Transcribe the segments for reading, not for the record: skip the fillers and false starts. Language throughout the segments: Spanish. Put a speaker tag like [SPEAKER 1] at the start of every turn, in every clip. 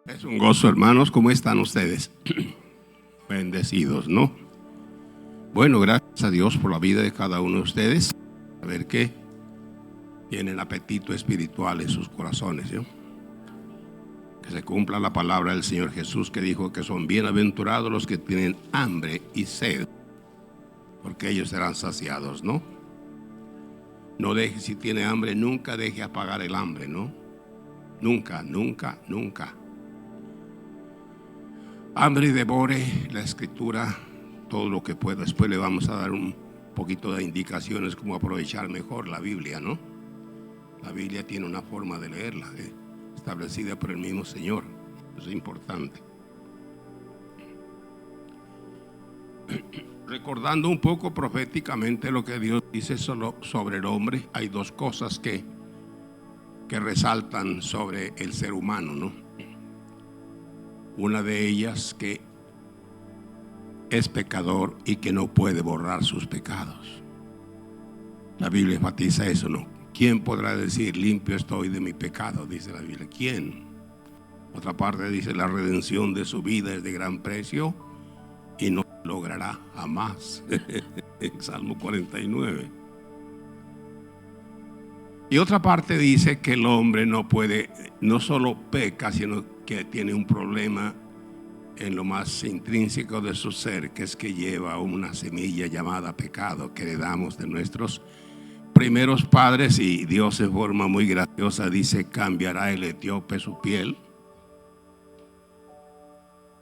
[SPEAKER 1] Es un gozo, hermanos. ¿Cómo están ustedes? Bendecidos, ¿no? Bueno, gracias a Dios por la vida de cada uno de ustedes. A ver qué tienen apetito espiritual en sus corazones, ¿no? Que se cumpla la palabra del Señor Jesús, que dijo que son bienaventurados los que tienen hambre y sed, porque ellos serán saciados, ¿no? No deje, si tiene hambre, nunca deje apagar el hambre, ¿no? Nunca, nunca, nunca. Hambre y devore la escritura todo lo que pueda. Después le vamos a dar un poquito de indicaciones cómo aprovechar mejor la Biblia, ¿no? La Biblia tiene una forma de leerla, establecida por el mismo Señor. Eso es importante. Recordando un poco proféticamente lo que Dios dice sobre el hombre, hay dos cosas que resaltan sobre el ser humano, ¿no? Una de ellas, que es pecador y que no puede borrar sus pecados. La Biblia enfatiza eso, ¿no? ¿Quién podrá decir limpio estoy de mi pecado? Dice la Biblia. ¿Quién? Otra parte dice la redención de su vida es de gran precio y no logrará jamás. En Salmo 49. Y otra parte dice que el hombre no puede, no solo peca, sino que tiene un problema en lo más intrínseco de su ser, que es que lleva una semilla llamada pecado que heredamos de nuestros primeros padres. Y Dios, en forma muy graciosa, dice: cambiará el etíope su piel,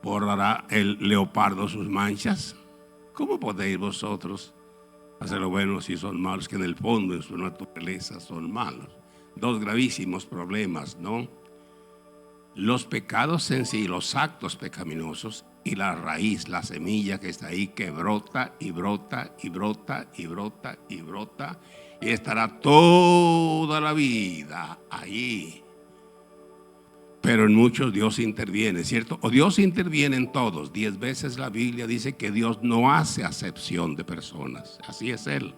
[SPEAKER 1] borrará el leopardo sus manchas. ¿Cómo podéis vosotros hacer lo bueno si son malos, que en el fondo, en su naturaleza, son malos? Dos gravísimos problemas, ¿no? Los pecados en sí, los actos pecaminosos, y la raíz, la semilla que está ahí, que brota y brota y brota y brota y brota, y estará toda la vida ahí. Pero en muchos Dios interviene, ¿cierto? O Dios interviene en todos. 10 veces la Biblia dice que Dios no hace acepción de personas. Así es Él.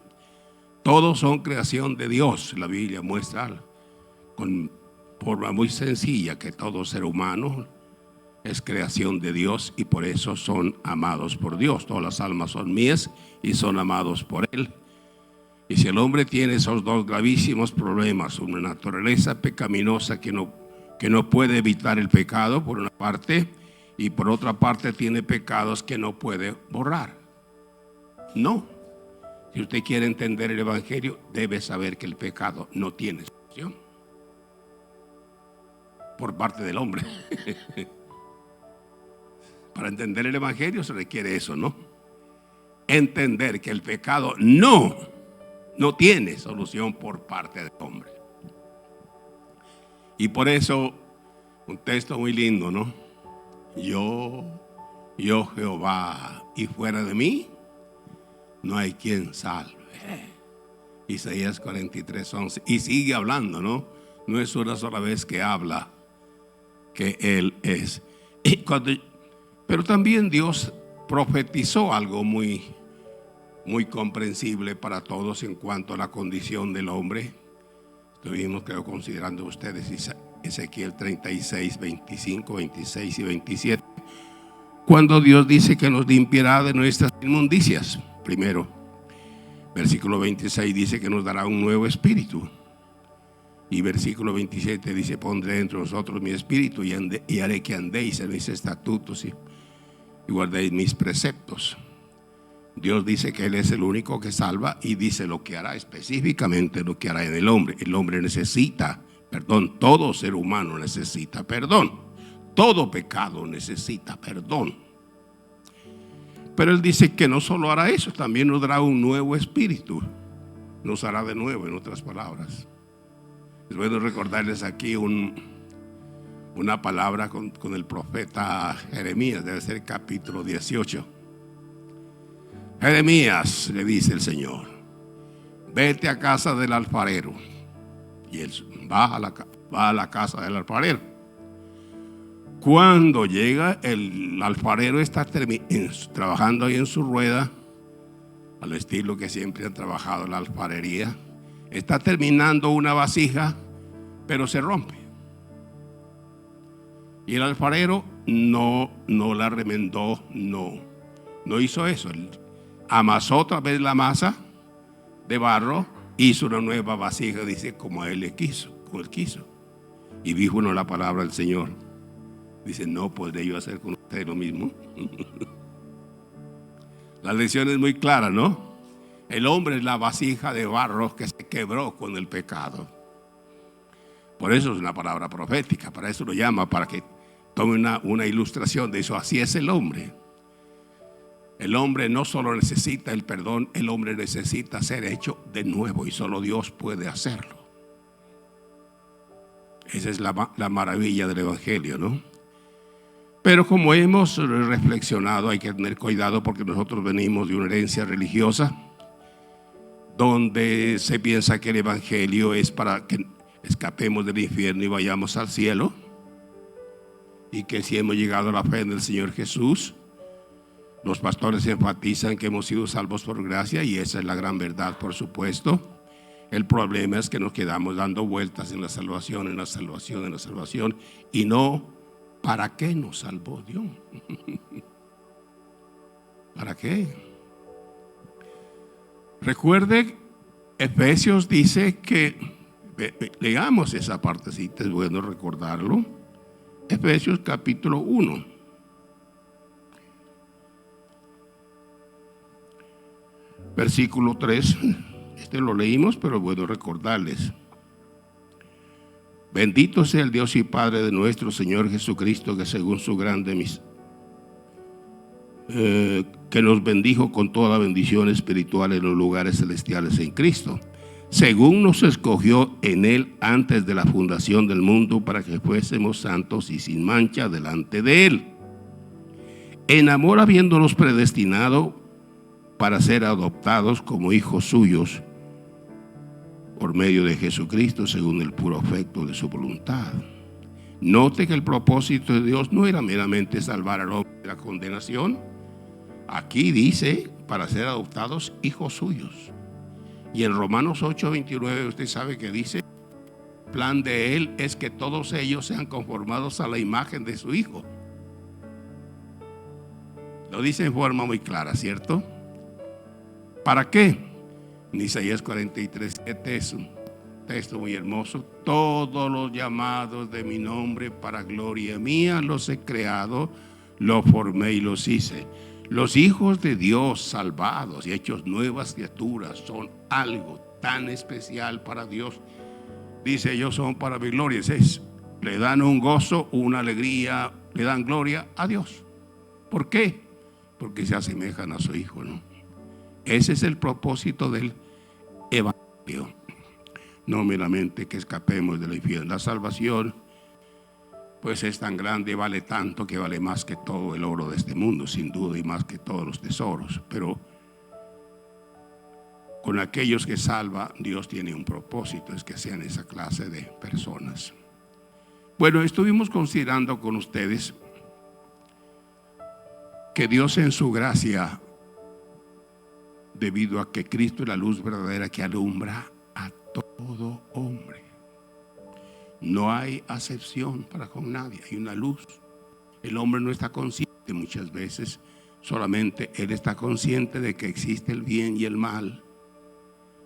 [SPEAKER 1] Todos son creación de Dios. La Biblia muestra con forma muy sencilla que todo ser humano es creación de Dios y por eso son amados por Dios. Todas las almas son mías y son amados por Él. Y si el hombre tiene esos dos gravísimos problemas, una naturaleza pecaminosa que no puede evitar el pecado, por una parte, y por otra parte tiene pecados que no puede borrar. No. Si usted quiere entender el Evangelio, debe saber que el pecado no tiene solución por parte del hombre. Para entender el Evangelio se requiere eso, ¿no? Entender que el pecado no tiene solución por parte del hombre. Y por eso, un texto muy lindo, ¿no? Yo Jehová, y fuera de mí no hay quien salve. Isaías 43:11. Y sigue hablando, ¿no? No es una sola vez que habla que Él es. Pero también Dios profetizó algo muy, muy comprensible para todos en cuanto a la condición del hombre. Estuvimos, creo, considerando ustedes Ezequiel 36, 25, 26 y 27. Cuando Dios dice que nos limpiará de nuestras inmundicias. Primero, versículo 26 dice que nos dará un nuevo espíritu. Y versículo 27 dice: pondré entre vosotros mi espíritu y haré que andéis en mis estatutos y guardéis mis preceptos. Dios dice que Él es el único que salva y dice lo que hará, específicamente lo que hará en el hombre. El hombre necesita perdón, todo ser humano necesita perdón, todo pecado necesita perdón. Pero Él dice que no solo hará eso, también nos dará un nuevo espíritu, nos hará de nuevo, en otras palabras. Les voy a recordarles aquí una palabra con el profeta Jeremías, debe ser capítulo 18. Jeremías, le dice el Señor, vete a casa del alfarero. Y él va a la casa del alfarero. Cuando llega, el alfarero está trabajando ahí en su rueda, al estilo que siempre han trabajado en la alfarería. Está terminando una vasija, pero se rompe. Y el alfarero no la remendó, no hizo eso. Él amasó otra vez la masa de barro, hizo una nueva vasija, dice, como él quiso. Y dijo la palabra del Señor. Dice, no podré yo hacer con usted lo mismo. La lección es muy clara, ¿no? El hombre es la vasija de barro que se quebró con el pecado. Por eso es una palabra profética, para eso lo llama, para que tome una ilustración de eso. Así es el hombre. El hombre no solo necesita el perdón, el hombre necesita ser hecho de nuevo y solo Dios puede hacerlo. Esa es la maravilla del Evangelio, ¿no? Pero como hemos reflexionado, hay que tener cuidado porque nosotros venimos de una herencia religiosa donde se piensa que el Evangelio es para que escapemos del infierno y vayamos al cielo, y que si hemos llegado a la fe en el Señor Jesús, los pastores enfatizan que hemos sido salvos por gracia, y esa es la gran verdad, por supuesto. El problema es que nos quedamos dando vueltas en la salvación, y no ¿para qué nos salvó Dios? ¿Para qué? Recuerde, Efesios dice que, leamos esa partecita, es bueno recordarlo. Efesios capítulo 1. Versículo 3. Lo leímos, pero es bueno recordarles. Bendito sea el Dios y Padre de nuestro Señor Jesucristo, que según su grande que nos bendijo con toda bendición espiritual en los lugares celestiales en Cristo, según nos escogió en Él antes de la fundación del mundo, para que fuésemos santos y sin mancha delante de Él. En amor, habiéndonos predestinado para ser adoptados como hijos suyos por medio de Jesucristo, según el puro afecto de su voluntad. Note que el propósito de Dios no era meramente salvar al hombre de la condenación. Aquí dice, para ser adoptados hijos suyos. Y en Romanos 8:29 usted sabe que dice, el plan de Él es que todos ellos sean conformados a la imagen de su Hijo. Lo dice en forma muy clara, ¿cierto? ¿Para qué? En Isaías 43:7 es un texto muy hermoso. Todos los llamados de mi nombre para gloria mía los he creado, los formé y los hice. Los hijos de Dios salvados y hechos nuevas criaturas son algo tan especial para Dios. Dice, ellos son para mi gloria. Le dan un gozo, una alegría, le dan gloria a Dios. ¿Por qué? Porque se asemejan a su Hijo, ¿no? Ese es el propósito del Evangelio. No meramente que escapemos del infierno. La salvación, pues, es tan grande, vale tanto que vale más que todo el oro de este mundo, sin duda, y más que todos los tesoros. Pero con aquellos que salva, Dios tiene un propósito, es que sean esa clase de personas. Bueno, estuvimos considerando con ustedes que Dios en su gracia, debido a que Cristo es la luz verdadera que alumbra a todo hombre, no hay acepción para con nadie, hay una luz. El hombre no está consciente muchas veces, solamente él está consciente de que existe el bien y el mal,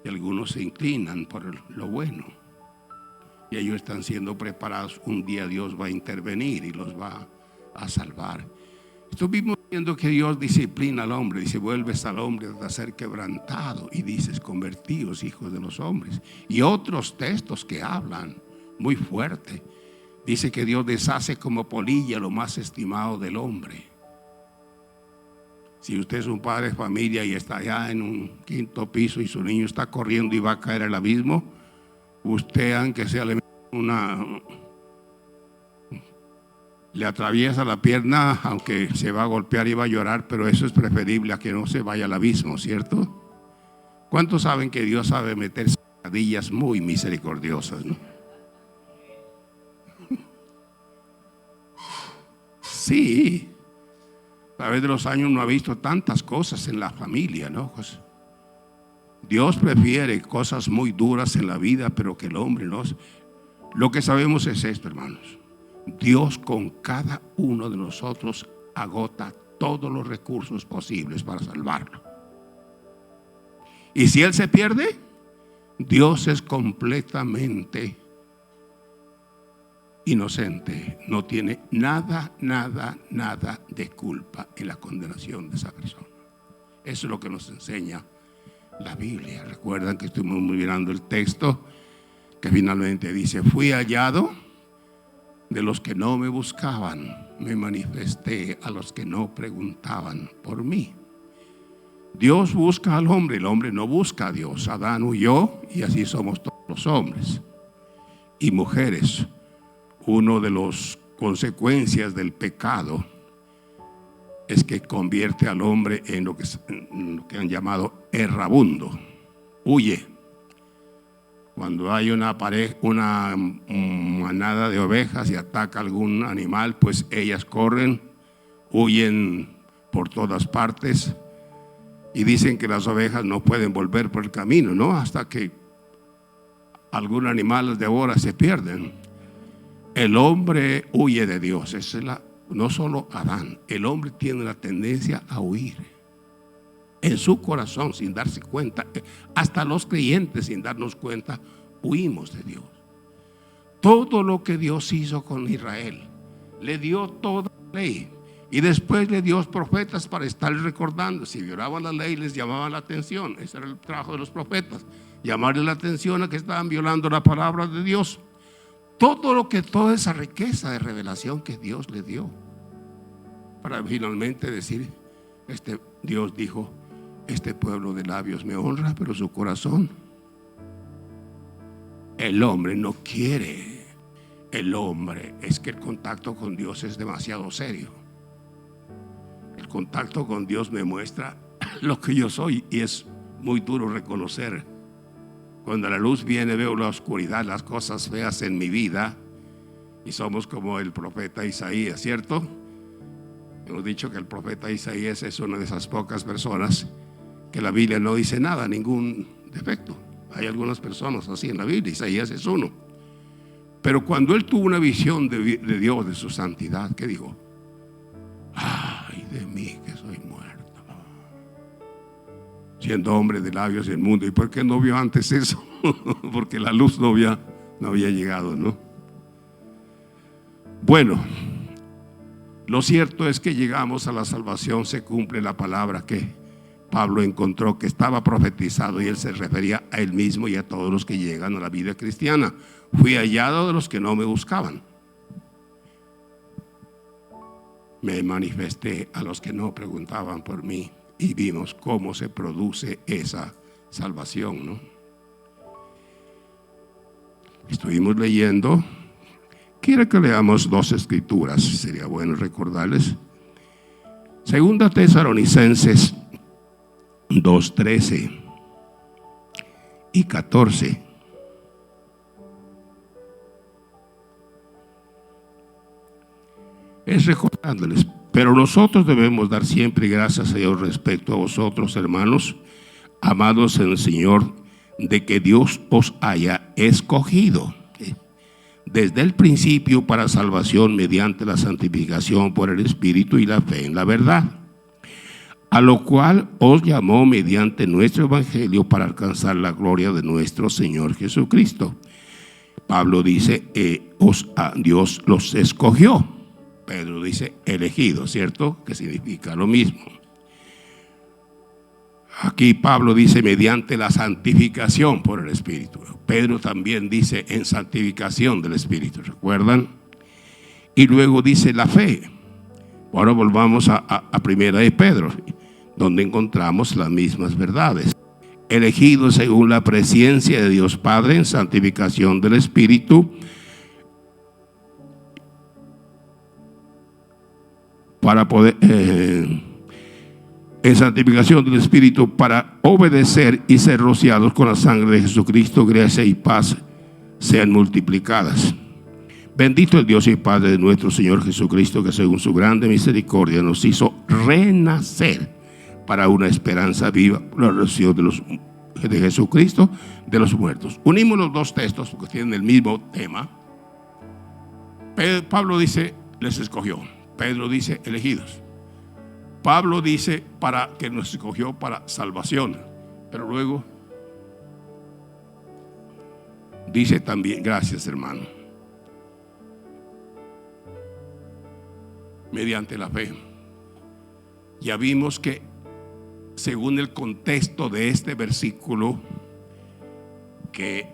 [SPEAKER 1] y algunos se inclinan por lo bueno, y ellos están siendo preparados. Un día Dios va a intervenir y los va a salvar. Estuvimos viendo que Dios disciplina al hombre, dice, vuelves al hombre a ser quebrantado, y dices, convertíos hijos de los hombres. Y otros textos que hablan muy fuerte, dice que Dios deshace como polilla lo más estimado del hombre. Si usted es un padre de familia y está allá en un quinto piso y su niño está corriendo y va a caer al abismo, usted, aunque sea le atraviesa la pierna, aunque se va a golpear y va a llorar, pero eso es preferible a que no se vaya al abismo, ¿cierto? ¿Cuántos saben que Dios sabe meter zancadillas muy misericordiosas, ¿no? Sí, a través de los años uno ha visto tantas cosas en la familia, ¿no? Pues Dios prefiere cosas muy duras en la vida, pero que el hombre no. Lo que sabemos es esto, hermanos. Dios con cada uno de nosotros agota todos los recursos posibles para salvarlo. Y si él se pierde, Dios es completamente inocente, no tiene nada de culpa en la condenación de esa persona. Eso es lo que nos enseña la Biblia. Recuerdan que estuvimos mirando el texto que finalmente dice: fui hallado de los que no me buscaban, me manifesté a los que no preguntaban por mí. Dios busca al hombre, el hombre no busca a Dios. Adán huyó y así somos todos los hombres y mujeres. Una de las consecuencias del pecado es que convierte al hombre en lo que han llamado errabundo. Huye. Cuando hay una manada de ovejas y ataca a algún animal, pues ellas corren, huyen por todas partes y dicen que las ovejas no pueden volver por el camino, ¿no? Hasta que algún animal las devora, se pierden. El hombre huye de Dios. Esa es no solo Adán, el hombre tiene la tendencia a huir en su corazón sin darse cuenta. Hasta los creyentes, sin darnos cuenta, huimos de Dios. Todo lo que Dios hizo con Israel, le dio toda la ley y después le dio profetas para estar recordando. Si violaban la ley, les llamaban la atención. Ese era el trabajo de los profetas, llamarle la atención a que estaban violando la palabra de Dios. Toda esa riqueza de revelación que Dios le dio, para finalmente decir: Dios dijo, este pueblo de labios me honra, pero su corazón, el hombre no quiere. El hombre, es que el contacto con Dios es demasiado serio. El contacto con Dios me muestra lo que yo soy y es muy duro reconocer. Cuando la luz viene, veo la oscuridad, las cosas feas en mi vida, y somos como el profeta Isaías, ¿cierto? Hemos dicho que el profeta Isaías es una de esas pocas personas que la Biblia no dice nada, ningún defecto. Hay algunas personas así en la Biblia, Isaías es uno. Pero cuando él tuvo una visión de Dios, de su santidad, ¿qué dijo? Ay de mí que soy muerto, siendo hombre de labios del mundo. ¿Y por qué no vio antes eso? Porque la luz no había llegado, ¿no? Bueno, lo cierto es que llegamos a la salvación, se cumple la palabra que Pablo encontró, que estaba profetizado, y él se refería a él mismo y a todos los que llegan a la vida cristiana. Fui hallado de los que no me buscaban, me manifesté a los que no preguntaban por mí. Y vimos cómo se produce esa salvación, ¿no? Estuvimos leyendo. Quiero que leamos dos escrituras, sería bueno recordarles. Segunda Tesalonicenses 2:13 y 14. Es recordándoles: pero nosotros debemos dar siempre gracias a Dios respecto a vosotros, hermanos, amados en el Señor, de que Dios os haya escogido desde el principio para salvación mediante la santificación por el Espíritu y la fe en la verdad, a lo cual os llamó mediante nuestro evangelio para alcanzar la gloria de nuestro Señor Jesucristo. Pablo dice, Dios los escogió. Pedro dice elegido, ¿cierto? Que significa lo mismo. Aquí Pablo dice mediante la santificación por el Espíritu. Pedro también dice en santificación del Espíritu, ¿recuerdan? Y luego dice la fe. Ahora volvamos a primera de Pedro, donde encontramos las mismas verdades. Elegido según la presencia de Dios Padre en santificación del Espíritu, para poder en santificación del Espíritu, para obedecer y ser rociados con la sangre de Jesucristo. Gracia y paz sean multiplicadas. Bendito el Dios y Padre de nuestro Señor Jesucristo, que según su grande misericordia nos hizo renacer para una esperanza viva por la resurrección de Jesucristo de los muertos. Unimos los dos textos porque tienen el mismo tema, Pablo dice, les escogió. Pedro dice, elegidos. Pablo dice, para que nos escogió para salvación. Pero luego dice también, gracias hermano, mediante la fe. Ya vimos que según el contexto de este versículo, que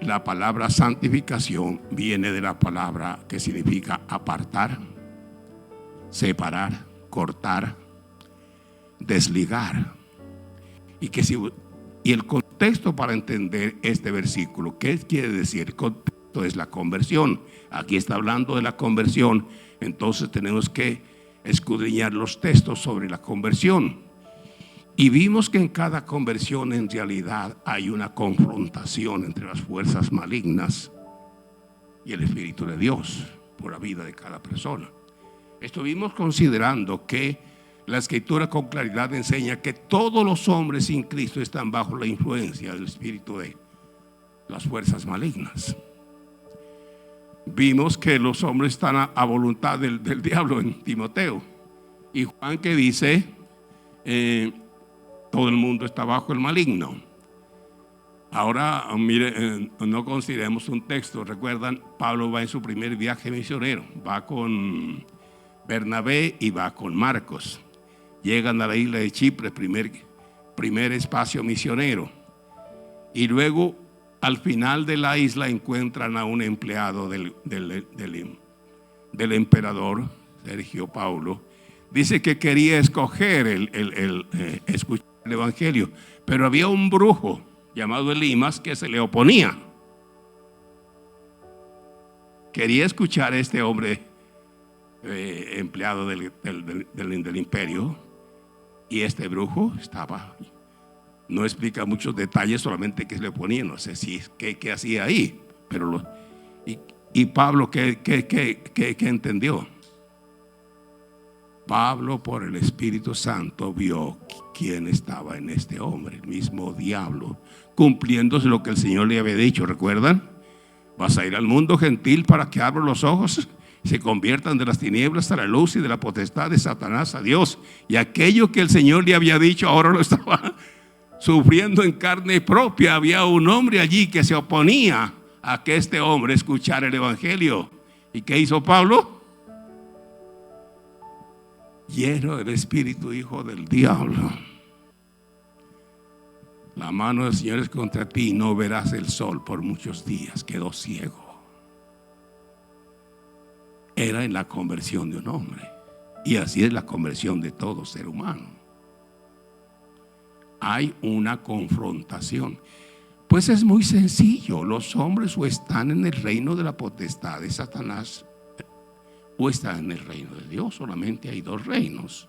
[SPEAKER 1] la palabra santificación viene de la palabra que significa apartar, separar, cortar, desligar. Y el contexto para entender este versículo, ¿qué quiere decir? El contexto es la conversión. Aquí está hablando de la conversión. Entonces tenemos que escudriñar los textos sobre la conversión. Y vimos que en cada conversión en realidad hay una confrontación entre las fuerzas malignas y el Espíritu de Dios por la vida de cada persona. Estuvimos considerando que la Escritura con claridad enseña que todos los hombres sin Cristo están bajo la influencia del espíritu de las fuerzas malignas. Vimos que los hombres están a voluntad del diablo en Timoteo. Y Juan, que dice, todo el mundo está bajo el maligno. Ahora, mire, no consideremos un texto. Recuerdan, Pablo va en su primer viaje misionero. Va con Bernabé y va con Marcos. Llegan a la isla de Chipre, primer espacio misionero. Y luego, al final de la isla, encuentran a un empleado del emperador Sergio Paulo. Dice que quería escoger escuchar el evangelio, pero había un brujo llamado Elimas que se le oponía. Quería escuchar a este hombre empleado del imperio, y este brujo estaba, no explica muchos detalles, solamente que se le oponía. No sé si qué hacía ahí, pero y Pablo ¿qué entendió? Pablo, por el Espíritu Santo, vio quién estaba en este hombre, el mismo diablo, cumpliéndose lo que el Señor le había dicho. ¿Recuerdan? Vas a ir al mundo gentil para que abran los ojos y se conviertan de las tinieblas a la luz y de la potestad de Satanás a Dios. Y aquello que el Señor le había dicho, ahora lo estaba sufriendo en carne propia. Había un hombre allí que se oponía a que este hombre escuchara el evangelio. ¿Y qué hizo Pablo? Lleno del espíritu, hijo del diablo. La mano del Señor es contra ti y no verás el sol por muchos días. Quedó ciego. Era en la conversión de un hombre. Y así es la conversión de todo ser humano. Hay una confrontación. Pues es muy sencillo. Los hombres o están en el reino de la potestad de Satanás, o están en el reino de Dios. Solamente hay dos reinos.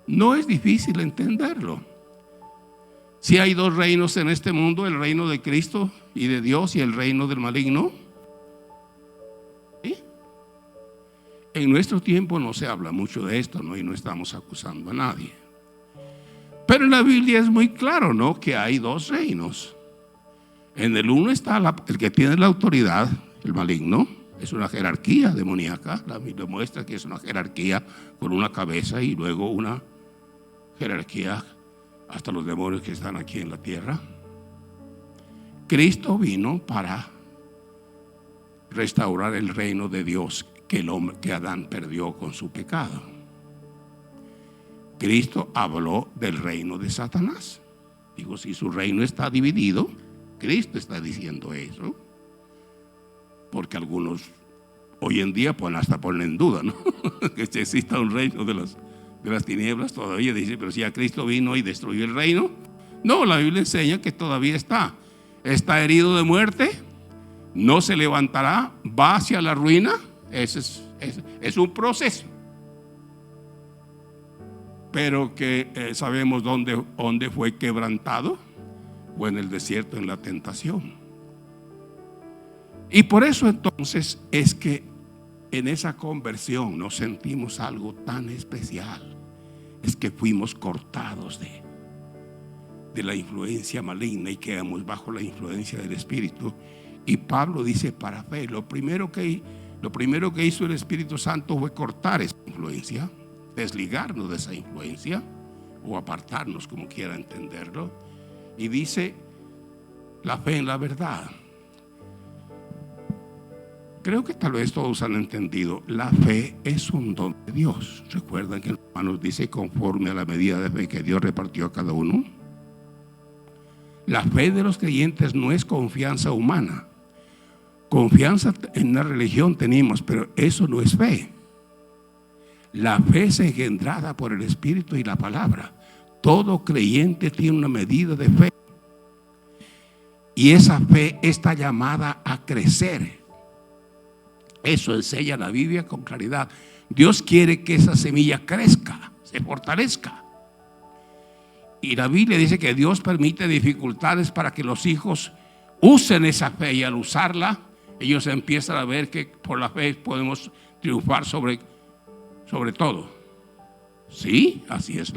[SPEAKER 1] No es difícil entenderlo. Si hay dos reinos en este mundo, el reino de Cristo y de Dios y el reino del maligno. ¿Sí? En nuestro tiempo no se habla mucho de esto, ¿no? Y no estamos acusando a nadie. Pero en la Biblia es muy claro, ¿no? Que hay dos reinos. En el uno está el que tiene la autoridad, el maligno. Es una jerarquía demoníaca. La Biblia muestra que es una jerarquía con una cabeza y luego una jerarquía hasta los demonios que están aquí en la tierra. Cristo vino para restaurar el reino de Dios que Adán perdió con su pecado. Cristo habló del reino de Satanás. Digo, si su reino está dividido, Cristo está diciendo eso. Porque algunos hoy en día pues hasta ponen en duda, ¿no? Que exista un reino de las tinieblas todavía. Dice, pero si ya Cristo vino y destruyó el reino. No, la Biblia enseña que todavía está herido de muerte, no se levantará, va hacia la ruina. Ese es un proceso. Pero que sabemos dónde fue quebrantado. Fue en el desierto, en la tentación. Y por eso entonces es que en esa conversión nos sentimos algo tan especial. Es que fuimos cortados de la influencia maligna y quedamos bajo la influencia del Espíritu. Y Pablo dice, para fe, lo primero que Lo primero que hizo el Espíritu Santo fue cortar esa influencia, desligarnos de esa influencia o apartarnos, como quiera entenderlo. Y dice la fe en la verdad. Creo que tal vez todos han entendido, la fe es un don de Dios. ¿Recuerdan que en Romanos dice conforme a la medida de fe que Dios repartió a cada uno? La fe de los creyentes no es confianza humana. Confianza en la religión tenemos, pero eso no es fe. La fe es engendrada por el Espíritu y la palabra. Todo creyente tiene una medida de fe. Y esa fe está llamada a crecer. Eso enseña la Biblia con claridad. Dios quiere que esa semilla crezca, se fortalezca. Y la Biblia dice que Dios permite dificultades para que los hijos usen esa fe, y al usarla, ellos empiezan a ver que por la fe podemos triunfar sobre todo. Sí, así es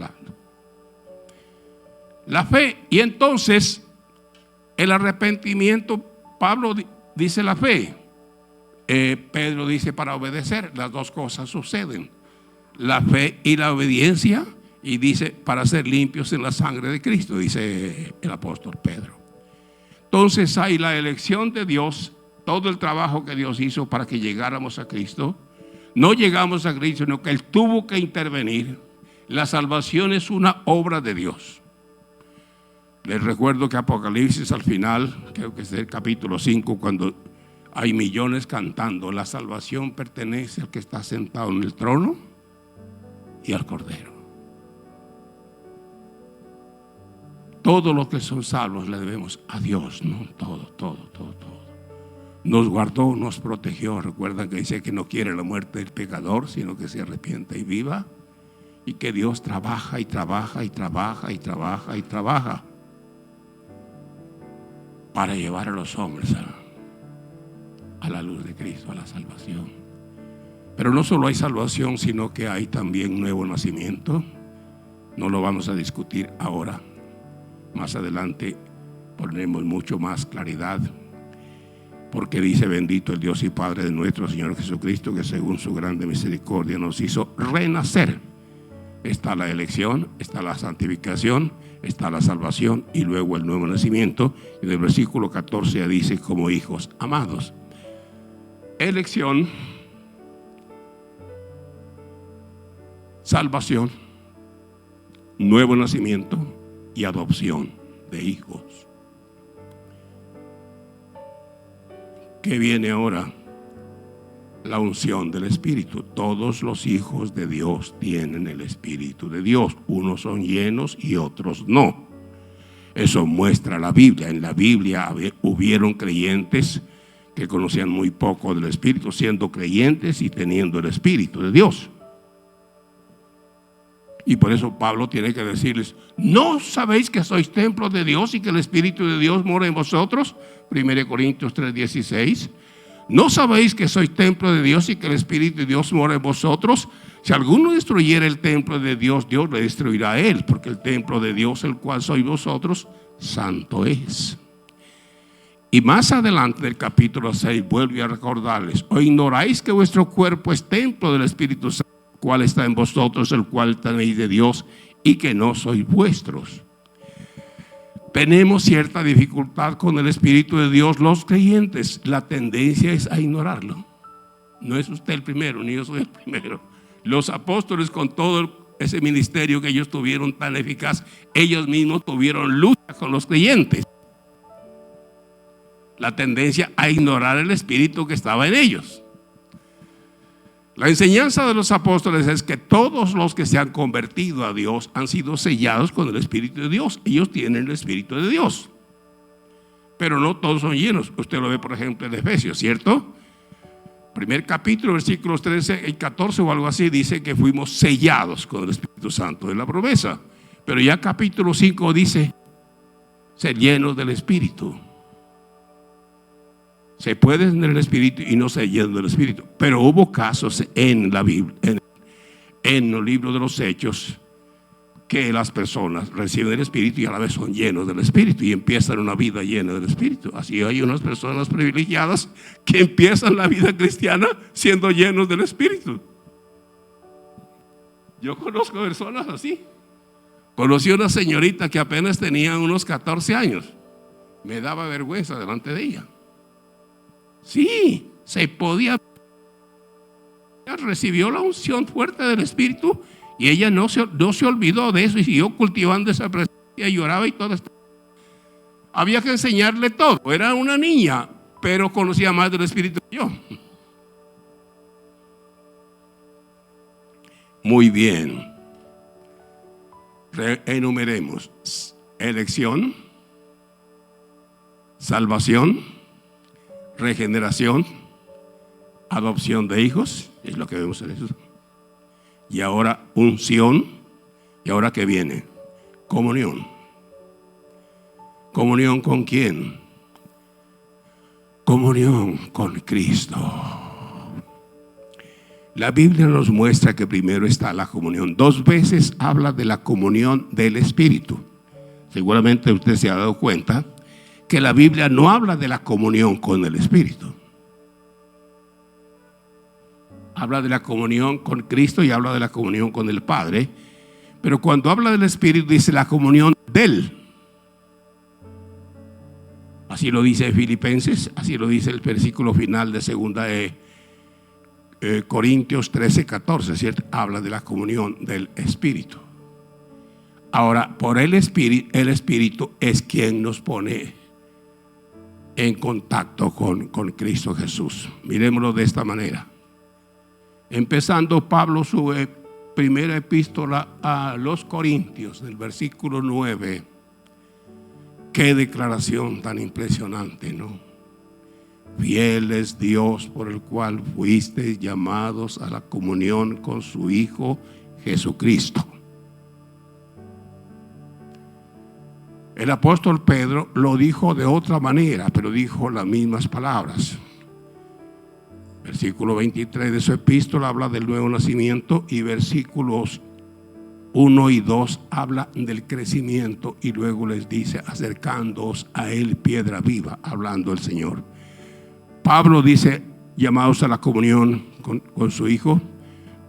[SPEAKER 1] la fe. Y entonces el arrepentimiento, Pablo dice la fe, Pedro dice para obedecer. Las dos cosas suceden, la fe y la obediencia. Y dice para ser limpios en la sangre de Cristo, dice el apóstol Pedro. Entonces hay la elección de Dios, todo el trabajo que Dios hizo para que llegáramos a Cristo. No llegamos a Cristo, sino que Él tuvo que intervenir. La salvación es una obra de Dios. Les recuerdo que Apocalipsis al final, creo que es el capítulo 5, cuando hay millones cantando, la salvación pertenece al que está sentado en el trono y al Cordero. Todos los que son salvos le debemos a Dios, ¿no? Todo. Nos guardó, nos protegió. Recuerdan que dice que no quiere la muerte del pecador, sino que se arrepienta y viva. Y que Dios trabaja y trabaja y trabaja y trabaja y trabaja para llevar a los hombres a la luz de Cristo, a la salvación. Pero no solo hay salvación, sino que hay también nuevo nacimiento. No lo vamos a discutir ahora. Más adelante pondremos mucho más claridad, porque dice: bendito el Dios y Padre de nuestro Señor Jesucristo, que según su grande misericordia nos hizo renacer. Está la elección, está la santificación, está la salvación y luego el nuevo nacimiento. Y en el versículo 14 dice: como hijos amados. Elección, salvación, nuevo nacimiento y adopción de hijos. ¿Qué viene ahora? La unción del Espíritu. Todos los hijos de Dios tienen el Espíritu de Dios. Unos son llenos y otros no. Eso muestra la Biblia. En la Biblia hubieron creyentes que conocían muy poco del Espíritu, siendo creyentes y teniendo el Espíritu de Dios. Y por eso Pablo tiene que decirles: ¿no sabéis que sois templo de Dios y que el Espíritu de Dios mora en vosotros? 1 Corintios 3:16. ¿No sabéis que sois templo de Dios y que el Espíritu de Dios mora en vosotros? Si alguno destruyera el templo de Dios, Dios le destruirá a él, porque el templo de Dios, el cual sois vosotros, santo es. Y más adelante del capítulo 6 vuelve a recordarles: ¿o ignoráis que vuestro cuerpo es templo del Espíritu Santo, el cual está en vosotros, el cual tenéis de Dios, y que no sois vuestros? Tenemos cierta dificultad con el Espíritu de Dios los creyentes. La tendencia es a ignorarlo. No es usted el primero, ni yo soy el primero. Los apóstoles, con todo ese ministerio que ellos tuvieron tan eficaz, ellos mismos tuvieron lucha con los creyentes. La tendencia a ignorar el Espíritu que estaba en ellos. La enseñanza de los apóstoles es que todos los que se han convertido a Dios han sido sellados con el Espíritu de Dios. Ellos tienen el Espíritu de Dios, pero no todos son llenos. Usted lo ve, por ejemplo, en Efesios, ¿cierto? Primer capítulo, versículos 13 y 14 o algo así, dice que fuimos sellados con el Espíritu Santo de la promesa. Pero ya capítulo 5 dice: ser llenos del Espíritu. Se puede tener el Espíritu y no ser lleno del Espíritu. Pero hubo casos en la Biblia, en los libros de los Hechos, que las personas reciben el Espíritu y a la vez son llenos del Espíritu y empiezan una vida llena del Espíritu. Así hay unas personas privilegiadas que empiezan la vida cristiana siendo llenos del Espíritu. Yo conozco personas así. Conocí a una señorita que apenas tenía unos 14 años. Me daba vergüenza delante de ella. Sí, se podía. Recibió la unción fuerte del Espíritu y ella no se olvidó de eso y siguió cultivando esa presencia y lloraba y todo esto. Había que enseñarle todo. Era una niña, pero conocía más del Espíritu que yo. Muy bien. Enumeremos: elección, salvación, regeneración, adopción de hijos, es lo que vemos en eso. Y ahora unción. Y ahora ¿qué viene? Comunión. ¿Comunión con quién? Comunión con Cristo. La Biblia nos muestra que primero está la comunión. 2 veces habla de la comunión del Espíritu. Seguramente usted se ha dado cuenta que la Biblia no habla de la comunión con el Espíritu. Habla de la comunión con Cristo y habla de la comunión con el Padre. Pero cuando habla del Espíritu dice la comunión de Él. Así lo dice Filipenses, así lo dice el versículo final de 2 Corintios 13:14, ¿cierto? Habla de la comunión del Espíritu. Ahora, por el Espíritu es quien nos pone en contacto con Cristo Jesús. Miremoslo de esta manera. Empezando Pablo su primera epístola a los Corintios, del versículo 9. Qué declaración tan impresionante, ¿no? Fiel es Dios por el cual fuisteis llamados a la comunión con su Hijo Jesucristo. El apóstol Pedro lo dijo de otra manera, pero dijo las mismas palabras. Versículo 23 de su epístola habla del nuevo nacimiento y versículos 1 y 2 habla del crecimiento y luego les dice acercándoos a Él, piedra viva, hablando el Señor. Pablo dice llamados a la comunión con su Hijo.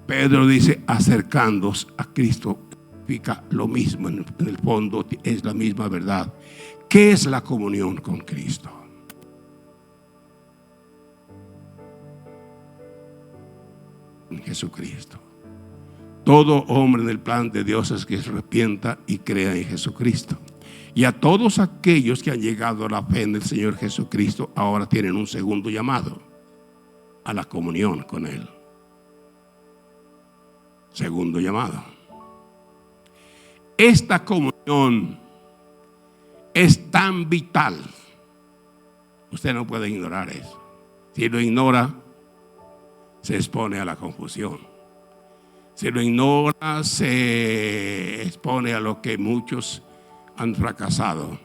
[SPEAKER 1] Pedro dice acercándoos a Cristo. Significa lo mismo, en el fondo es la misma verdad. ¿Qué es la comunión con Cristo? En Jesucristo. Todo hombre en el plan de Dios es que se arrepienta y crea en Jesucristo. Y a todos aquellos que han llegado a la fe en el Señor Jesucristo ahora tienen un segundo llamado: a la comunión con Él. Segundo llamado. Esta comunión es tan vital. Usted no puede ignorar eso. Si lo ignora, se expone a la confusión. Si lo ignora, se expone a lo que muchos han fracasado.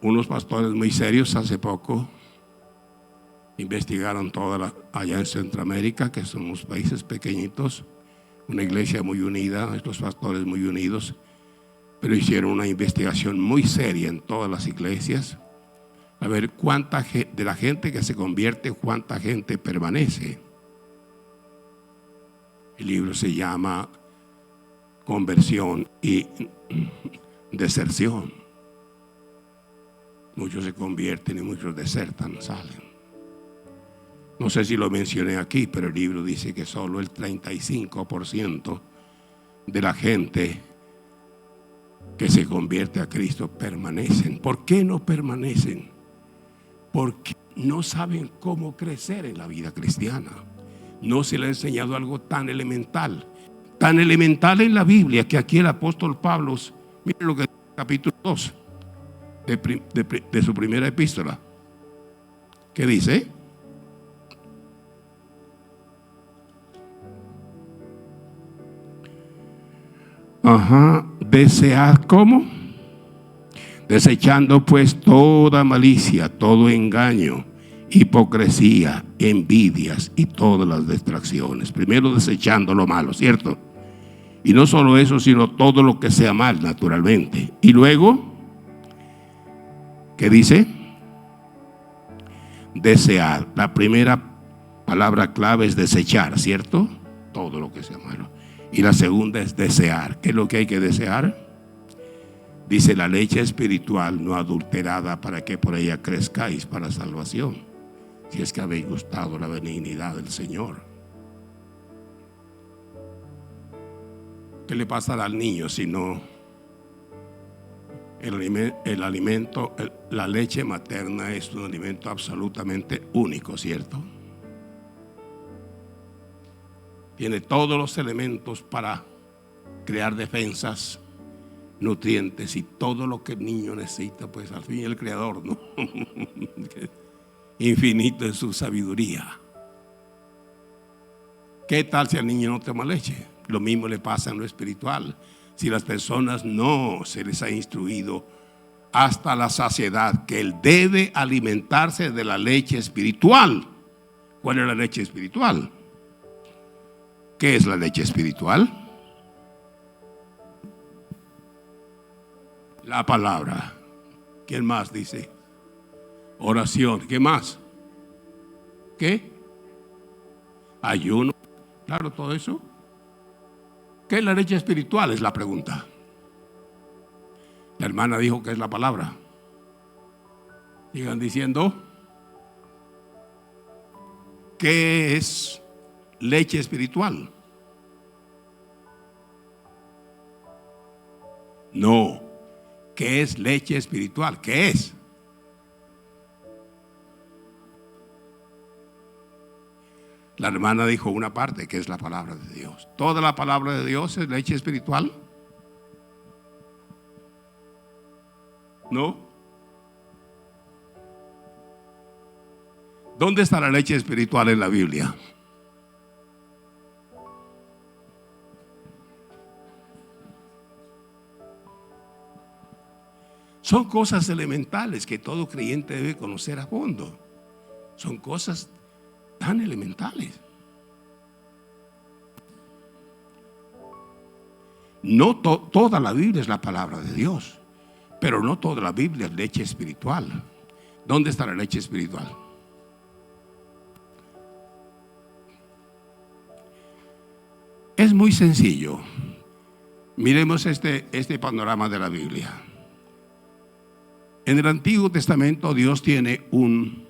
[SPEAKER 1] Unos pastores muy serios hace poco investigaron allá en Centroamérica, que son unos países pequeñitos, una iglesia muy unida, estos pastores muy unidos, pero hicieron una investigación muy seria en todas las iglesias, a ver cuánta de la gente que se convierte, cuánta gente permanece. El libro se llama Conversión y Deserción. Muchos se convierten y muchos desertan, salen. No sé si lo mencioné aquí, pero el libro dice que solo el 35% de la gente que se convierte a Cristo permanecen. ¿Por qué no permanecen? Porque no saben cómo crecer en la vida cristiana. No se le ha enseñado algo tan elemental en la Biblia, que aquí el apóstol Pablo, miren lo que dice en el capítulo 2 de su primera epístola. ¿Qué dice? Desead ¿cómo? Desechando pues toda malicia, todo engaño hipocresía, envidias y todas las distracciones. Primero desechando lo malo, ¿cierto? Y no solo eso, sino todo lo que sea mal, naturalmente. Y luego, ¿qué dice? Desear. La primera palabra clave es desechar, ¿cierto? Todo lo que sea malo. Y la segunda es desear. ¿Qué es lo que hay que desear? Dice: la leche espiritual no adulterada, para que por ella crezcáis para salvación, si es que habéis gustado la benignidad del Señor. ¿Qué le pasará al niño si no el alimento, la leche materna es un alimento absolutamente único, ¿cierto? Tiene todos los elementos para crear defensas, nutrientes y todo lo que el niño necesita. Pues al fin el Creador, ¿no? Infinito en su sabiduría. ¿Qué tal si al niño no toma leche? Lo mismo le pasa en lo espiritual. Si las personas no se les ha instruido hasta la saciedad que él debe alimentarse de la leche espiritual. ¿Cuál es la leche espiritual? ¿Qué es la leche espiritual? La palabra. ¿Quién más dice? Oración. ¿Qué más? ¿Qué? Ayuno. Claro, todo eso. ¿Qué es la leche espiritual? Es la pregunta. La hermana dijo que es la palabra. Sigan diciendo. ¿Qué es leche espiritual? No. ¿Qué es leche espiritual? ¿Qué es? La hermana dijo una parte, que es la palabra de Dios. ¿Toda la palabra de Dios es leche espiritual? ¿No? ¿Dónde está la leche espiritual en la Biblia? Son cosas elementales que todo creyente debe conocer a fondo. Son cosas tan elementales. No toda la Biblia es la palabra de Dios, pero no toda la Biblia es leche espiritual. ¿Dónde está la leche espiritual? Es muy sencillo. Miremos este panorama de la Biblia. En el Antiguo Testamento Dios tiene un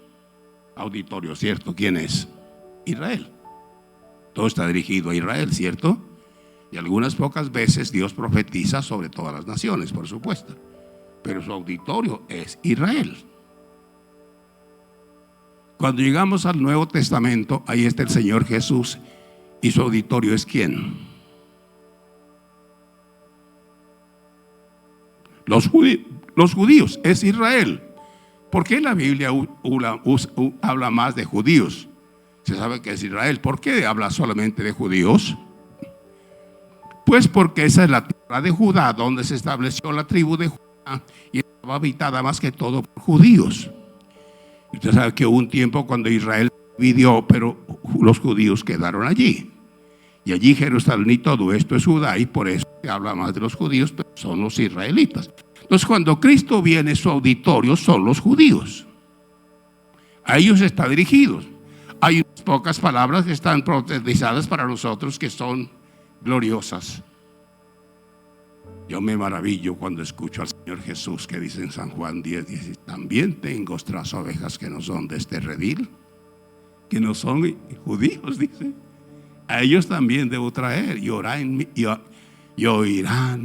[SPEAKER 1] auditorio, ¿cierto? ¿Quién es? Israel. Todo está dirigido a Israel, ¿cierto? Y algunas pocas veces Dios profetiza sobre todas las naciones, por supuesto. Pero su auditorio es Israel. Cuando llegamos al Nuevo Testamento, ahí está el Señor Jesús. ¿Y su auditorio es quién? Los judíos, es Israel. ¿Por qué la Biblia habla más de judíos? Se sabe que es Israel. ¿Por qué habla solamente de judíos? Pues porque esa es la tierra de Judá, donde se estableció la tribu de Judá, y estaba habitada más que todo por judíos. Usted sabe que hubo un tiempo cuando Israel dividió, pero los judíos quedaron allí. Y allí Jerusalén y todo esto es Judá, y por eso se habla más de los judíos, pero son los israelitas. Entonces, cuando Cristo viene, su auditorio son los judíos. A ellos está dirigidos. Hay unas pocas palabras que están profetizadas para nosotros que son gloriosas. Yo me maravillo cuando escucho al Señor Jesús que dice en San Juan 10:10: también tengo otras ovejas que no son de este redil, que no son judíos, dice. A ellos también debo traer, y oirán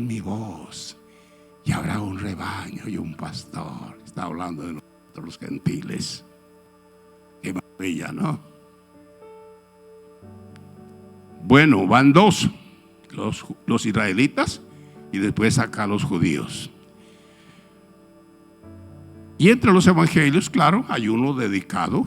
[SPEAKER 1] mi voz, y habrá un rebaño y un pastor. Está hablando de nosotros los gentiles. Qué maravilla, ¿no? Bueno, van dos, los israelitas y después acá los judíos. Y entre los evangelios, claro, hay uno dedicado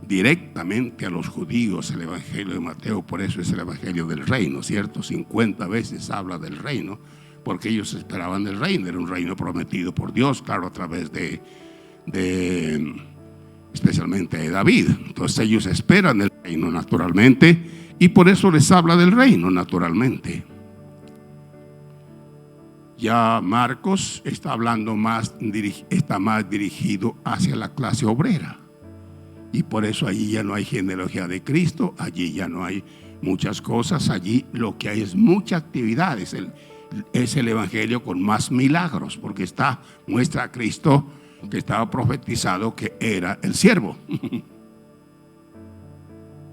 [SPEAKER 1] directamente a los judíos, el evangelio de Mateo. Por eso es el evangelio del reino, ¿cierto? 50 veces habla del reino, porque ellos esperaban el reino. Era un reino prometido por Dios, claro, a través de especialmente de David. Entonces ellos esperan el reino naturalmente, y por eso les habla del reino naturalmente. Ya Marcos está hablando está más dirigido hacia la clase obrera, y por eso allí ya no hay genealogía de Cristo, allí ya no hay muchas cosas, allí lo que hay es mucha actividad. Es el evangelio con más milagros, porque muestra a Cristo que estaba profetizado que era el siervo.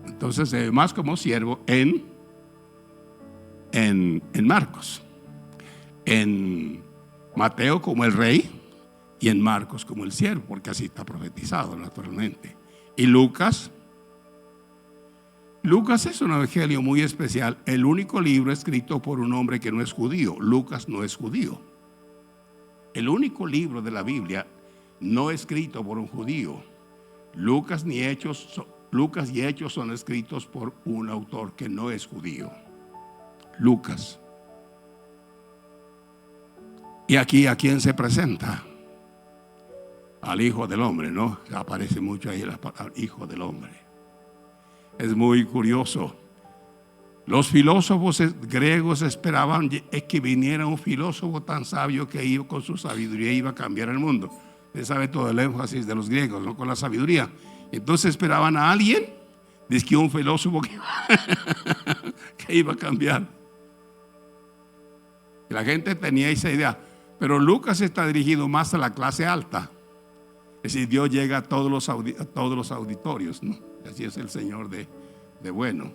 [SPEAKER 1] Entonces se ve más como siervo en Marcos, en Mateo como el rey, y en Marcos como el siervo, porque así está profetizado naturalmente. Y Lucas es un evangelio muy especial, el único libro escrito por un hombre que no es judío. Lucas no es judío. El único libro de la Biblia no escrito por un judío. Lucas y Hechos son escritos por un autor que no es judío, Lucas. Y aquí, ¿a quién se presenta? Al Hijo del Hombre, ¿no? Aparece mucho ahí el Hijo del Hombre. Es muy curioso. Los filósofos griegos esperaban que viniera un filósofo tan sabio que con su sabiduría iba a cambiar el mundo. Usted sabe todo el énfasis de los griegos, ¿no? Con la sabiduría. Entonces esperaban a alguien, dice que un filósofo que iba a cambiar. Y la gente tenía esa idea. Pero Lucas está dirigido más a la clase alta. Es decir, Dios llega a todos los auditorios, ¿no? Así es el Señor de bueno.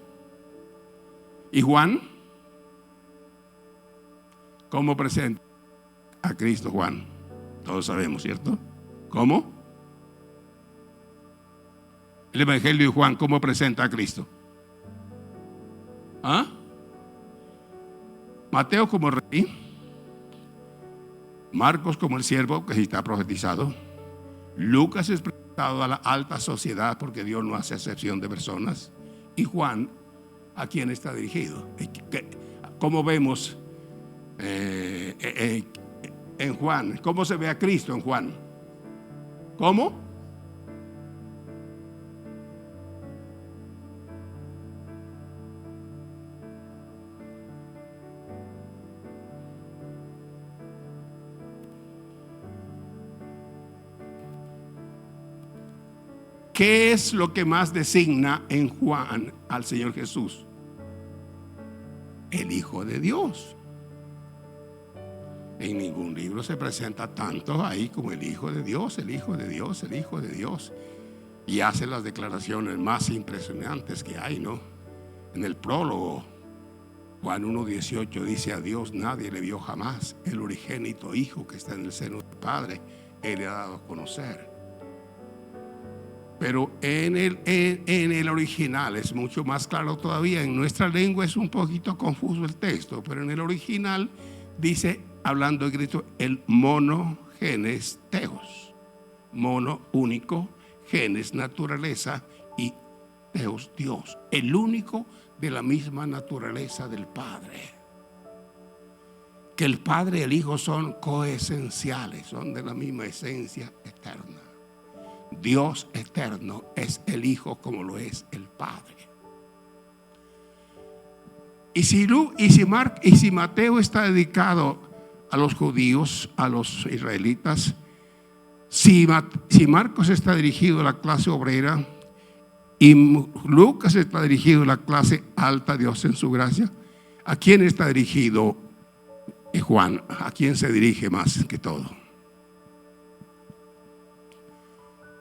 [SPEAKER 1] Y Juan, ¿cómo presenta a Cristo Juan? Todos sabemos, ¿cierto? ¿Cómo? El Evangelio de Juan, ¿cómo presenta a Cristo? ¿Ah? Mateo como rey, Marcos como el siervo, que sí está profetizado. Lucas es presentado a la alta sociedad, porque Dios no hace excepción de personas. Y Juan, ¿a quién está dirigido? ¿Cómo vemos en Juan? ¿Cómo se ve a Cristo en Juan? ¿Cómo? ¿Qué es lo que más designa en Juan al Señor Jesús? El Hijo de Dios. En ningún libro se presenta tanto ahí como el Hijo de Dios, el Hijo de Dios, el Hijo de Dios. Y hace las declaraciones más impresionantes que hay, ¿no? En el prólogo, Juan 1:18 dice: a Dios nadie le vio jamás, el unigénito Hijo que está en el seno del Padre, Él le ha dado a conocer. Pero en el original es mucho más claro todavía. En nuestra lengua es un poquito confuso el texto, pero en el original dice, hablando de Cristo, el monogenes theos. Mono, único, genes, naturaleza, y theos, Dios. El único de la misma naturaleza del Padre. Que el Padre y el Hijo son coesenciales, son de la misma esencia eterna. Dios eterno es el Hijo como lo es el Padre. Y si Mateo está dedicado a los judíos, a los israelitas, si Marcos está dirigido a la clase obrera y Lucas está dirigido a la clase alta, Dios en su gracia, ¿a quién está dirigido Juan? ¿A quién se dirige más que todo?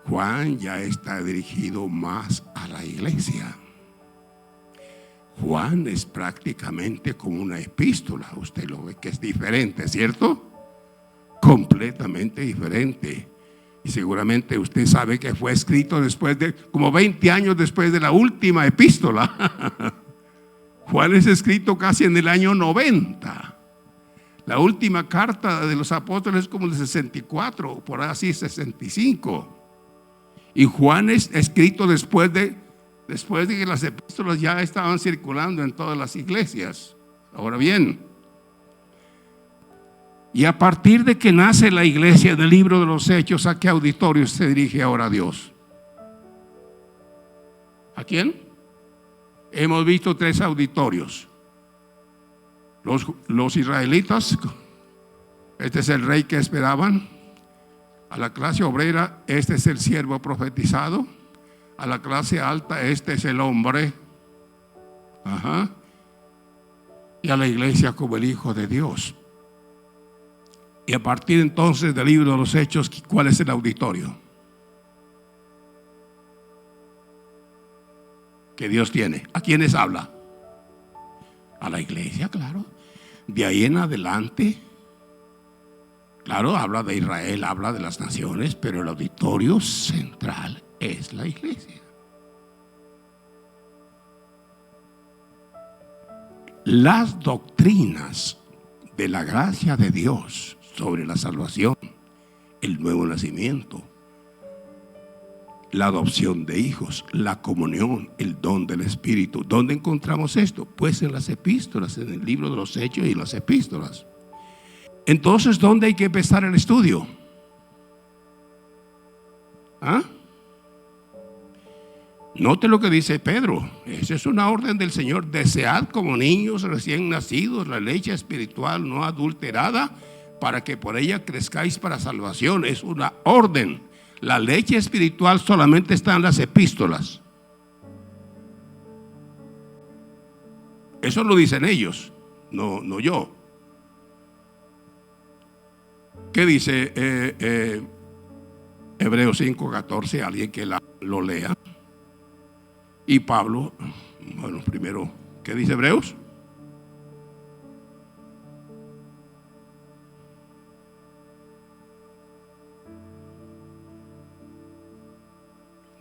[SPEAKER 1] Juan ya está dirigido más a la iglesia. Juan es prácticamente como una epístola. Usted lo ve que es diferente, ¿cierto? Completamente diferente. Y seguramente usted sabe que fue escrito como 20 años después de la última epístola. Juan es escrito casi en el año 90. La última carta de los apóstoles es como el 64, por así 65. Y Juan es escrito después de que las epístolas ya estaban circulando en todas las iglesias. Ahora bien, y a partir de que nace la iglesia del libro de los Hechos, ¿a qué auditorio se dirige ahora Dios? ¿A quién? Hemos visto 3 auditorios. Los israelitas, este es el rey que esperaban. A la clase obrera, este es el siervo profetizado. A la clase alta, este es el hombre. Ajá. Y a la iglesia como el Hijo de Dios. Y a partir entonces del libro de los Hechos, ¿cuál es el auditorio que Dios tiene? ¿A quiénes habla? A la iglesia, claro. De ahí en adelante, claro, habla de Israel, habla de las naciones, pero el auditorio central es la iglesia. Las doctrinas de la gracia de Dios sobre la salvación, el nuevo nacimiento, la adopción de hijos, la comunión, el don del Espíritu. ¿Dónde encontramos esto? Pues en las epístolas, en el libro de los Hechos y en las epístolas. Entonces, ¿dónde hay que empezar el estudio? ¿Ah? Note lo que dice Pedro. Esa es una orden del Señor. Desead como niños recién nacidos la leche espiritual no adulterada, para que por ella crezcáis para salvación. Es una orden. La leche espiritual solamente está en las epístolas. Eso lo dicen ellos, no yo. ¿Qué dice Hebreos 5:14? Alguien que lo lea. Y Pablo, bueno, primero, ¿qué dice Hebreos?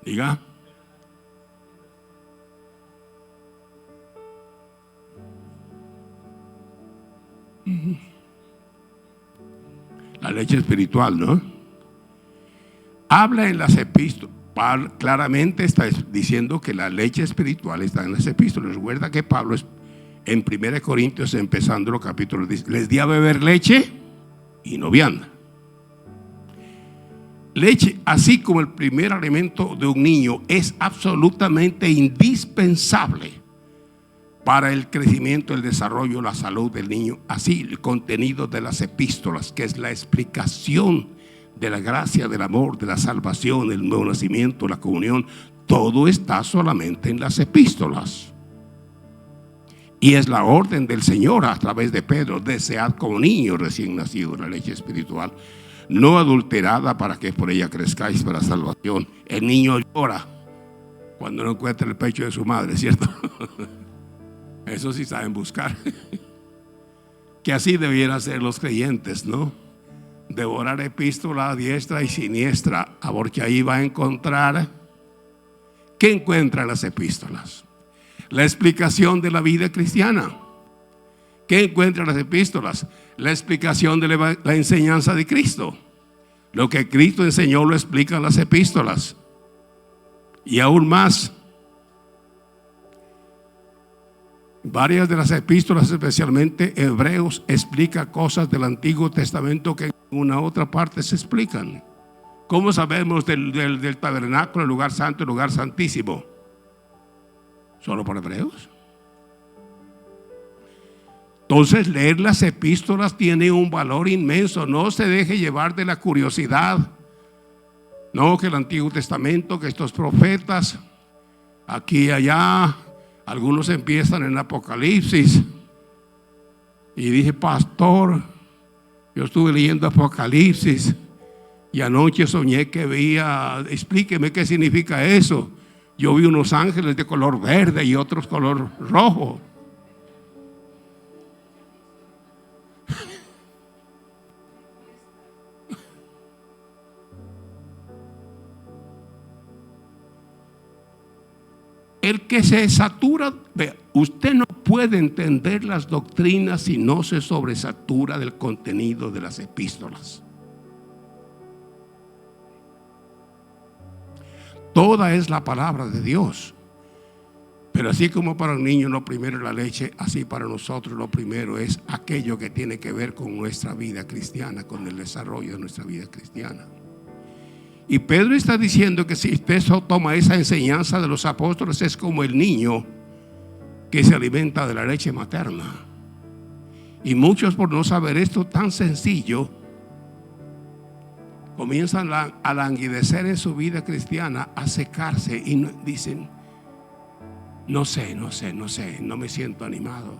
[SPEAKER 1] Diga. La leche espiritual, ¿no? Habla en las epístolas. Claramente está diciendo que la leche espiritual está en las epístolas. Recuerda que Pablo en 1 Corintios, empezando los capítulos, dice: les di a beber leche y no vianda. Leche, así como el primer alimento de un niño, es absolutamente indispensable para el crecimiento, el desarrollo, la salud del niño. Así el contenido de las epístolas, que es la explicación de la gracia, del amor, de la salvación, el nuevo nacimiento, la comunión, todo está solamente en las epístolas. Y es la orden del Señor a través de Pedro: desead como niños recién nacidos la leche espiritual no adulterada, para que por ella crezcáis para salvación. El niño llora cuando no encuentra el pecho de su madre, ¿cierto? Eso sí saben buscar. Que así debieran ser los creyentes, ¿no? Devorar epístola a diestra y siniestra, porque ahí va a encontrar. ¿Qué encuentra en las epístolas? La explicación de la vida cristiana. ¿Qué encuentra en las epístolas? La explicación de la enseñanza de Cristo. Lo que Cristo enseñó lo explican las epístolas. Y aún más, varias de las epístolas, especialmente Hebreos, explica cosas del Antiguo Testamento que en una otra parte se explican. ¿Cómo sabemos del tabernáculo, el lugar santo, el lugar santísimo? ¿Solo por Hebreos? Entonces, leer las epístolas tiene un valor inmenso. No se deje llevar de la curiosidad. No, que el Antiguo Testamento, que estos profetas, aquí y allá. Algunos empiezan en Apocalipsis. Y dije: pastor, yo estuve leyendo Apocalipsis y anoche soñé que veía, explíqueme qué significa eso. Yo vi unos ángeles de color verde y otros color rojo. El que se satura, vea, usted no puede entender las doctrinas si no se sobresatura del contenido de las epístolas. Toda es la palabra de Dios. Pero así como para el niño lo primero es la leche, así para nosotros lo primero es aquello que tiene que ver con nuestra vida cristiana, con el desarrollo de nuestra vida cristiana. Y Pedro está diciendo que si usted toma esa enseñanza de los apóstoles, es como el niño que se alimenta de la leche materna. Y muchos, por no saber esto tan sencillo, comienzan a languidecer en su vida cristiana, a secarse y dicen: no sé, no me siento animado,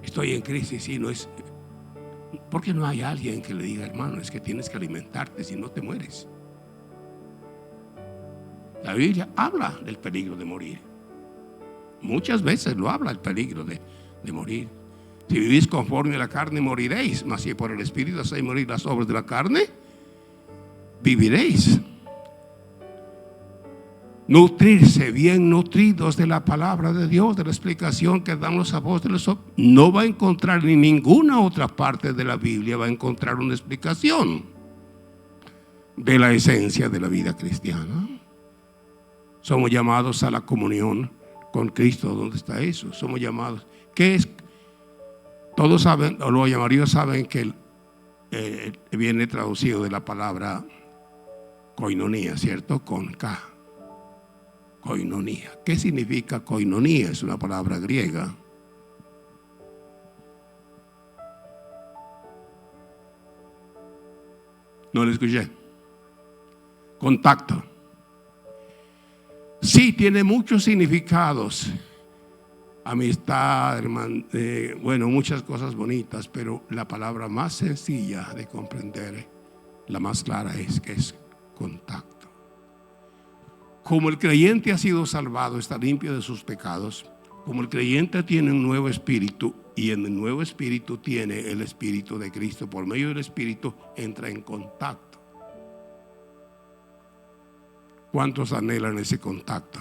[SPEAKER 1] estoy en crisis. Y no es porque no hay alguien que le diga: hermano, es que tienes que alimentarte, si no te mueres. La Biblia habla del peligro de morir. Muchas veces lo habla, el peligro de morir. Si vivís conforme a la carne, moriréis, mas si por el Espíritu hacéis morir las obras de la carne, viviréis. Nutrirse, bien nutridos de la palabra de Dios, de la explicación que dan los apóstoles. No va a encontrar en ninguna otra parte de la Biblia, va a encontrar una explicación de la esencia de la vida cristiana. Somos llamados a la comunión con Cristo. ¿Dónde está eso? Somos llamados. ¿Qué es? Todos saben, o los llamaríos saben que viene traducido de la palabra koinonía, ¿cierto? Con K. Koinonía. ¿Qué significa koinonía? Es una palabra griega. No lo escuché. Contacto. Sí, tiene muchos significados. Amistad, bueno, muchas cosas bonitas, pero la palabra más sencilla de comprender, la más clara, es que es contacto. Como el creyente ha sido salvado, está limpio de sus pecados, como el creyente tiene un nuevo espíritu, y en el nuevo espíritu tiene el espíritu de Cristo, por medio del espíritu entra en contacto. ¿Cuántos anhelan ese contacto?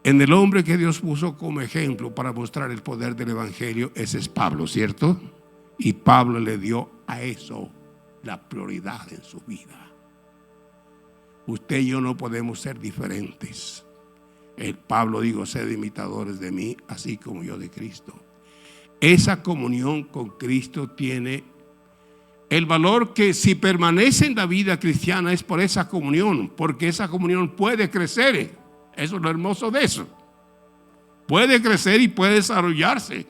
[SPEAKER 1] En el hombre que Dios puso como ejemplo para mostrar el poder del evangelio, ese es Pablo, ¿cierto? Y Pablo le dio a eso la prioridad en su vida. Usted y yo no podemos ser diferentes. Pablo dijo: sed imitadores de mí, así como yo de Cristo. Esa comunión con Cristo tiene el valor que, si permanece en la vida cristiana, es por esa comunión, porque esa comunión puede crecer. Eso es lo hermoso de eso. Puede crecer y puede desarrollarse.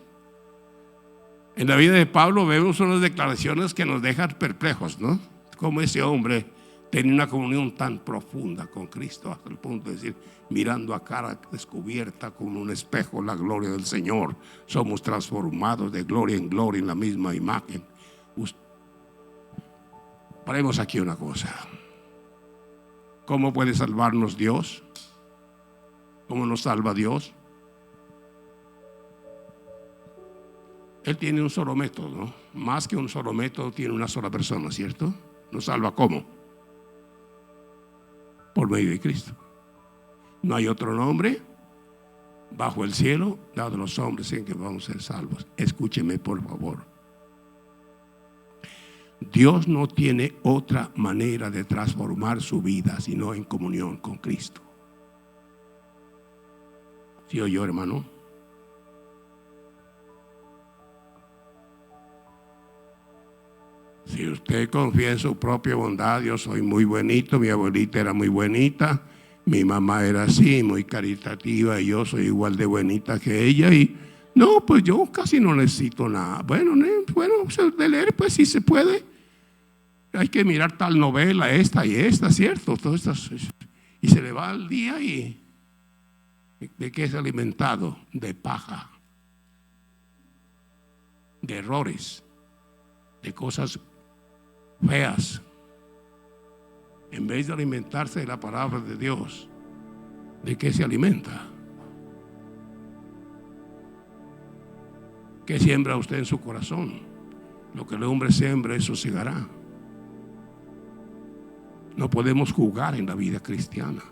[SPEAKER 1] En la vida de Pablo vemos unas declaraciones que nos dejan perplejos, ¿no? Como ese hombre tenía una comunión tan profunda con Cristo, hasta el punto de decir: mirando a cara descubierta como un espejo la gloria del Señor, somos transformados de gloria en gloria en la misma imagen. Paremos aquí una cosa. ¿Cómo puede salvarnos Dios? ¿Cómo nos salva Dios? Él tiene un solo método, ¿no? Más que un solo método, tiene una sola persona, ¿cierto? ¿Nos salva cómo? Por medio de Cristo. No hay otro nombre bajo el cielo dado a los hombres en que vamos a ser salvos. Escúcheme, por favor. Dios no tiene otra manera de transformar su vida sino en comunión con Cristo. ¿Sí oyó, hermano? Si usted confía en su propia bondad: yo soy muy bonito, mi abuelita era muy bonita, mi mamá era así, muy caritativa, y yo soy igual de bonita que ella, y no, pues yo casi no necesito nada. Bueno, de leer, pues sí se puede. Hay que mirar tal novela, esta y esta, ¿cierto? Todas estas, y se le va el día. ¿Y de qué es alimentado? De paja, de errores, de cosas feas, en vez de alimentarse de la palabra de Dios. ¿De qué se alimenta? ¿Qué siembra usted en su corazón? Lo que el hombre siembra, eso segará. No podemos jugar en la vida cristiana.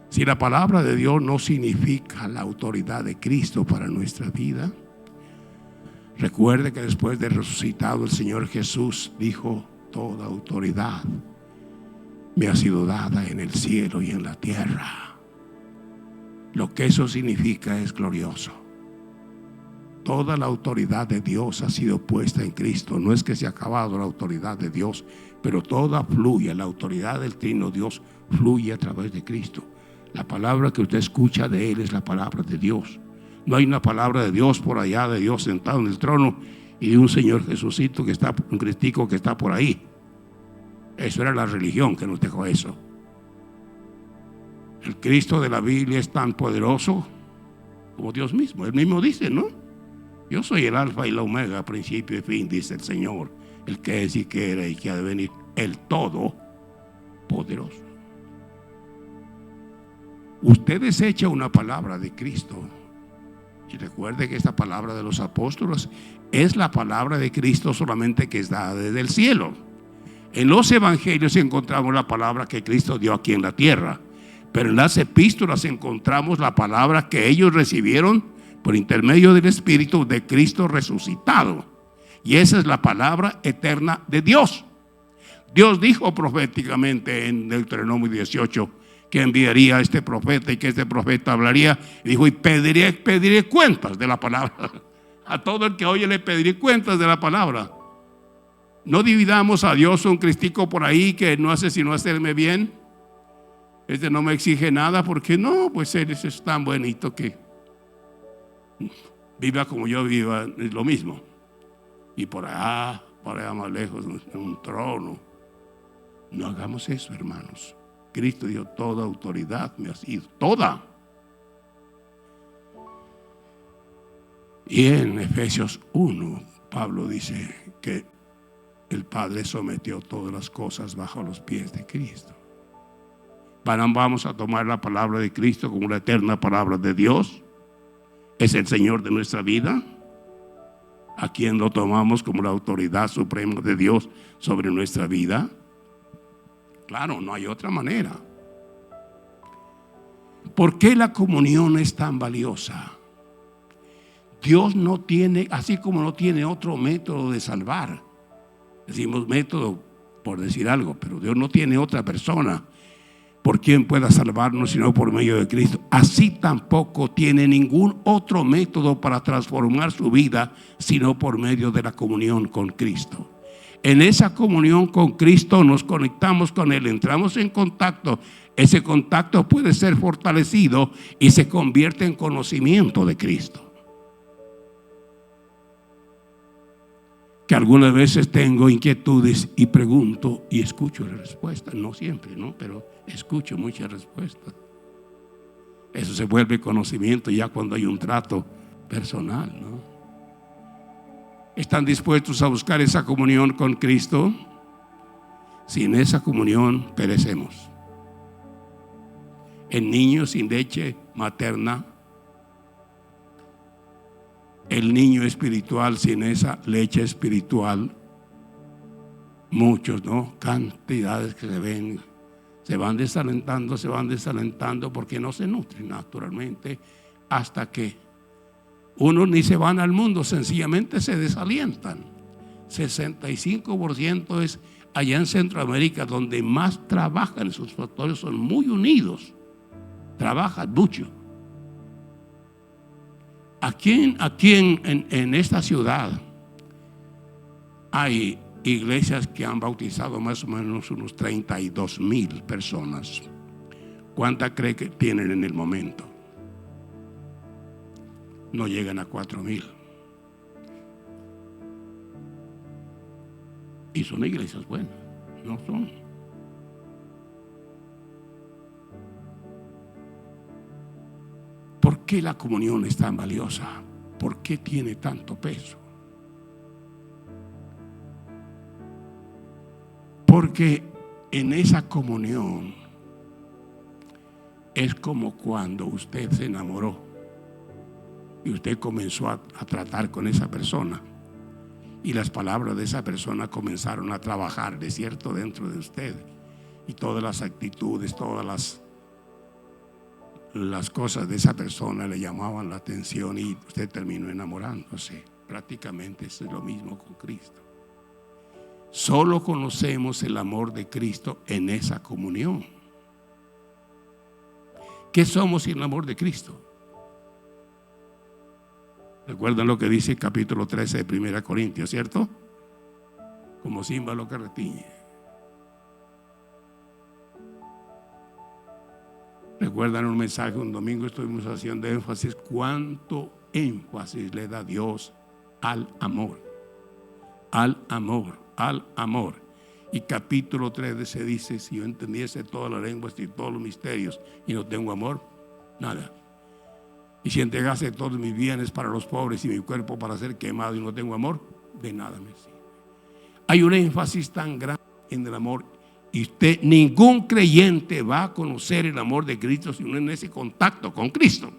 [SPEAKER 1] Si la palabra de Dios no significa la autoridad de Cristo para nuestra vida, recuerde que después de resucitado el Señor Jesús dijo: toda autoridad me ha sido dada en el cielo y en la tierra. Lo que eso significa es glorioso. Toda la autoridad de Dios ha sido puesta en Cristo. No es que se ha acabado la autoridad de Dios, pero toda fluye. La autoridad del Trino Dios fluye a través de Cristo. La palabra que usted escucha de Él es la palabra de Dios. No hay una palabra de Dios por allá, de Dios sentado en el trono y de un Señor Jesucito que está, un cristico que está por ahí. Eso era la religión que nos dejó eso. El Cristo de la Biblia es tan poderoso como Dios mismo. Él mismo dice, ¿no? Yo soy el alfa y la omega, principio y fin, dice el Señor, el que es y que era y que ha de venir, el Todopoderoso. Usted desecha una palabra de Cristo. Y recuerde que esta palabra de los apóstoles es la palabra de Cristo solamente que es dada desde el cielo. En los evangelios encontramos la palabra que Cristo dio aquí en la tierra, pero en las epístolas encontramos la palabra que ellos recibieron por intermedio del Espíritu de Cristo resucitado. Y esa es la palabra eterna de Dios. Dios dijo proféticamente en Deuteronomio 18 que enviaría a este profeta y que este profeta hablaría. Y dijo, y pediré cuentas de la palabra. A todo el que oye le pediré cuentas de la palabra. No dividamos a Dios un cristico por ahí que no hace sino hacerme bien. Este no me exige nada porque no, pues él es tan bonito que viva como yo viva, es lo mismo. Y por allá más lejos, en un trono. No hagamos eso, hermanos. Cristo dijo, toda autoridad me ha sido, toda. Y en Efesios 1, Pablo dice que el Padre sometió todas las cosas bajo los pies de Cristo. Vamos a tomar la palabra de Cristo como la eterna palabra de Dios. Es el Señor de nuestra vida, a quien lo tomamos como la autoridad suprema de Dios sobre nuestra vida. Claro, no hay otra manera. ¿Por qué la comunión es tan valiosa? Dios no tiene, así como no tiene otro método de salvar. Decimos método por decir algo, pero Dios no tiene otra persona por quien pueda salvarnos sino por medio de Cristo. Así tampoco tiene ningún otro método para transformar su vida sino por medio de la comunión con Cristo. En esa comunión con Cristo nos conectamos con Él, entramos en contacto. Ese contacto puede ser fortalecido y se convierte en conocimiento de Cristo. Que algunas veces tengo inquietudes y pregunto y escucho la respuesta. No siempre, ¿no? Pero escucho muchas respuestas. Eso se vuelve conocimiento ya cuando hay un trato personal, ¿no? ¿Están dispuestos a buscar esa comunión con Cristo? Sin esa comunión perecemos. El niño sin leche materna, el niño espiritual sin esa leche espiritual, muchos, ¿no? Cantidades que se van desalentando porque no se nutren naturalmente, hasta que unos ni se van al mundo, sencillamente se desalientan. 65% es allá en Centroamérica, donde más trabajan esos factores, son muy unidos, trabajan mucho. Aquí en esta ciudad hay iglesias que han bautizado más o menos unos 32,000 personas. ¿Cuántas cree que tienen en el momento? No llegan a 4,000. Y son iglesias buenas, no son. ¿Por qué la comunión es tan valiosa? ¿Por qué tiene tanto peso? Porque en esa comunión es como cuando usted se enamoró y usted comenzó a tratar con esa persona y las palabras de esa persona comenzaron a trabajar, de cierto, dentro de usted, y todas las actitudes, todas las cosas de esa persona le llamaban la atención y usted terminó enamorándose. Prácticamente es lo mismo con Cristo. Solo conocemos el amor de Cristo en esa comunión. ¿Qué somos sin el amor de Cristo? ¿Recuerdan lo que dice el capítulo 13 de 1 Corintios, cierto? Como címbalo que retiñe. ¿Recuerdan un mensaje? Un domingo estuvimos haciendo énfasis. ¿Cuánto énfasis le da Dios al amor? Al amor, al amor. Y capítulo 3 se dice: si yo entendiese todas las lenguas y todos los misterios y no tengo amor, nada. Y si entregase todos mis bienes para los pobres y mi cuerpo para ser quemado y no tengo amor, de nada me sirve. Hay un énfasis tan grande en el amor. Y usted, ningún creyente va a conocer el amor de Cristo si no en ese contacto con Cristo.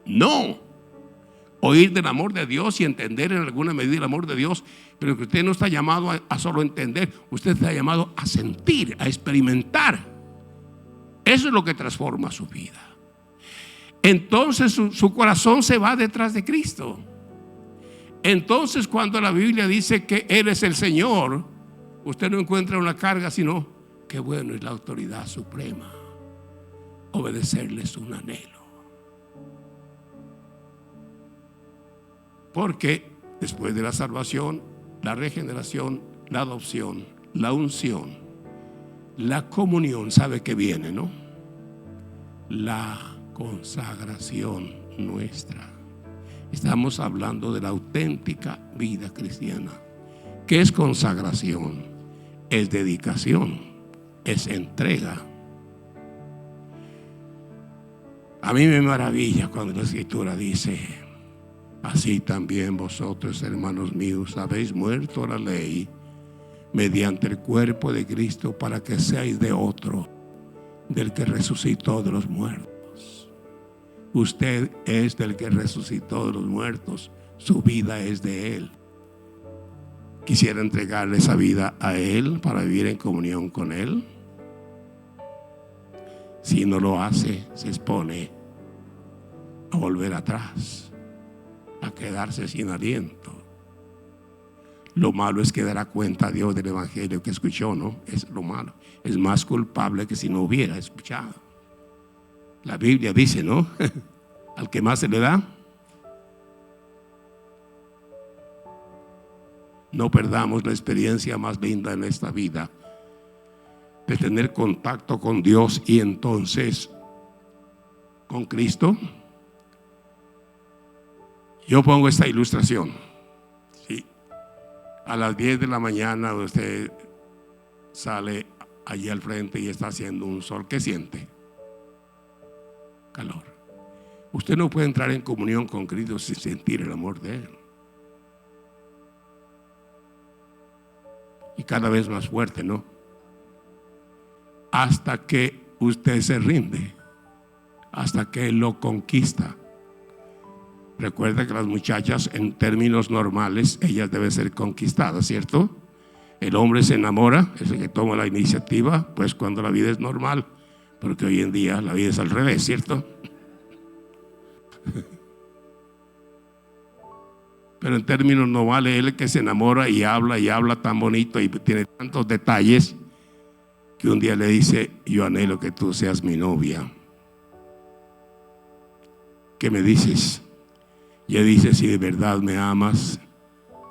[SPEAKER 1] No. Oír del amor de Dios y entender en alguna medida el amor de Dios, pero que usted no está llamado a solo entender, usted está llamado a sentir, a experimentar. Eso es lo que transforma su vida. Entonces su corazón se va detrás de Cristo. Entonces, cuando la Biblia dice que Él es el Señor, usted no encuentra una carga, sino que bueno es la autoridad suprema. Obedecerle es un anhelo. Porque después de la salvación, la regeneración, la adopción, la unción, la comunión, ¿sabe qué viene, no? La consagración nuestra. Estamos hablando de la auténtica vida cristiana. ¿Qué es consagración? Es dedicación, es entrega. A mí me maravilla cuando la Escritura dice: así también vosotros, hermanos míos, habéis muerto a la ley mediante el cuerpo de Cristo, para que seáis de otro, del que resucitó de los muertos. Usted es del que resucitó de los muertos. Su vida es de Él. Quisiera entregarle esa vida a Él para vivir en comunión con Él. Si no lo hace, se expone a volver atrás, a quedarse sin aliento. Lo malo es que dará cuenta a Dios del evangelio que escuchó, ¿no? Es lo malo. Es más culpable que si no hubiera escuchado. La Biblia dice, ¿no? Al que más se le da, no perdamos la experiencia más linda en esta vida de tener contacto con Dios y entonces con Cristo. Yo pongo esta ilustración. ¿Sí? A las 10 de la mañana usted sale allí al frente y está haciendo un sol. ¿Qué siente? Calor. Usted no puede entrar en comunión con Cristo sin sentir el amor de Él. Y cada vez más fuerte, ¿no? Hasta que usted se rinde, hasta que Él lo conquista. Recuerda que las muchachas, en términos normales, ellas deben ser conquistadas, ¿cierto? El hombre se enamora, es el que toma la iniciativa, pues cuando la vida es normal, porque hoy en día la vida es al revés, ¿cierto? Pero en términos normales, él es el que se enamora y habla tan bonito y tiene tantos detalles que un día le dice: yo anhelo que tú seas mi novia. ¿Qué me dices? Y él dice: si de verdad me amas,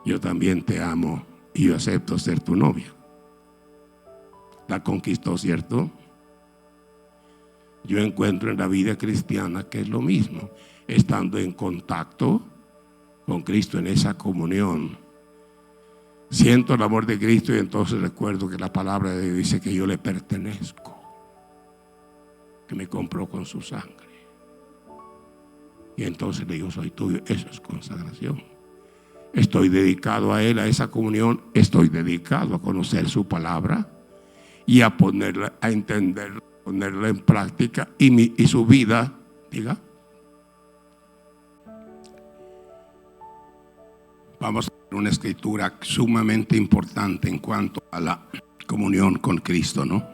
[SPEAKER 1] yo también te amo y yo acepto ser tu novia. La conquistó, ¿cierto? Yo encuentro en la vida cristiana que es lo mismo. Estando en contacto con Cristo, en esa comunión, siento el amor de Cristo y entonces recuerdo que la palabra de Dios dice que yo le pertenezco, que me compró con su sangre. Y entonces le digo: soy tuyo. Eso es consagración. Estoy dedicado a Él, a esa comunión. Estoy dedicado a conocer su palabra y a ponerla, a entenderla, ponerla en práctica y su vida, diga. Vamos a ver una escritura sumamente importante en cuanto a la comunión con Cristo, ¿no?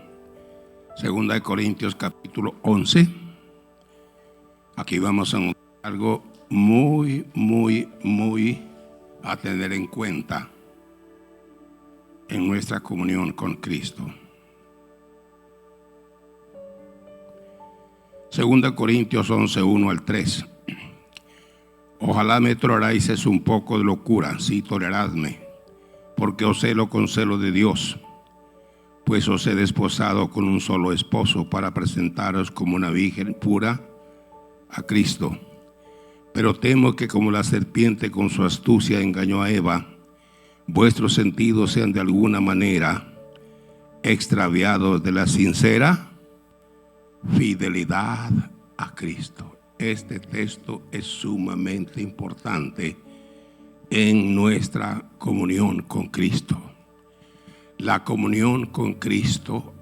[SPEAKER 1] Segunda de Corintios capítulo 11. Aquí vamos a encontrar algo muy a tener en cuenta en nuestra comunión con Cristo. 2 Corintios 11, 1 al 3. Ojalá me toleráis un poco de locura, sí, toleradme, porque os celo con celo de Dios, pues os he desposado con un solo esposo para presentaros como una virgen pura a Cristo. Pero temo que como la serpiente con su astucia engañó a Eva, vuestros sentidos sean de alguna manera extraviados de la sincera fidelidad a Cristo. Este texto es sumamente importante en nuestra comunión con Cristo. La comunión con Cristo,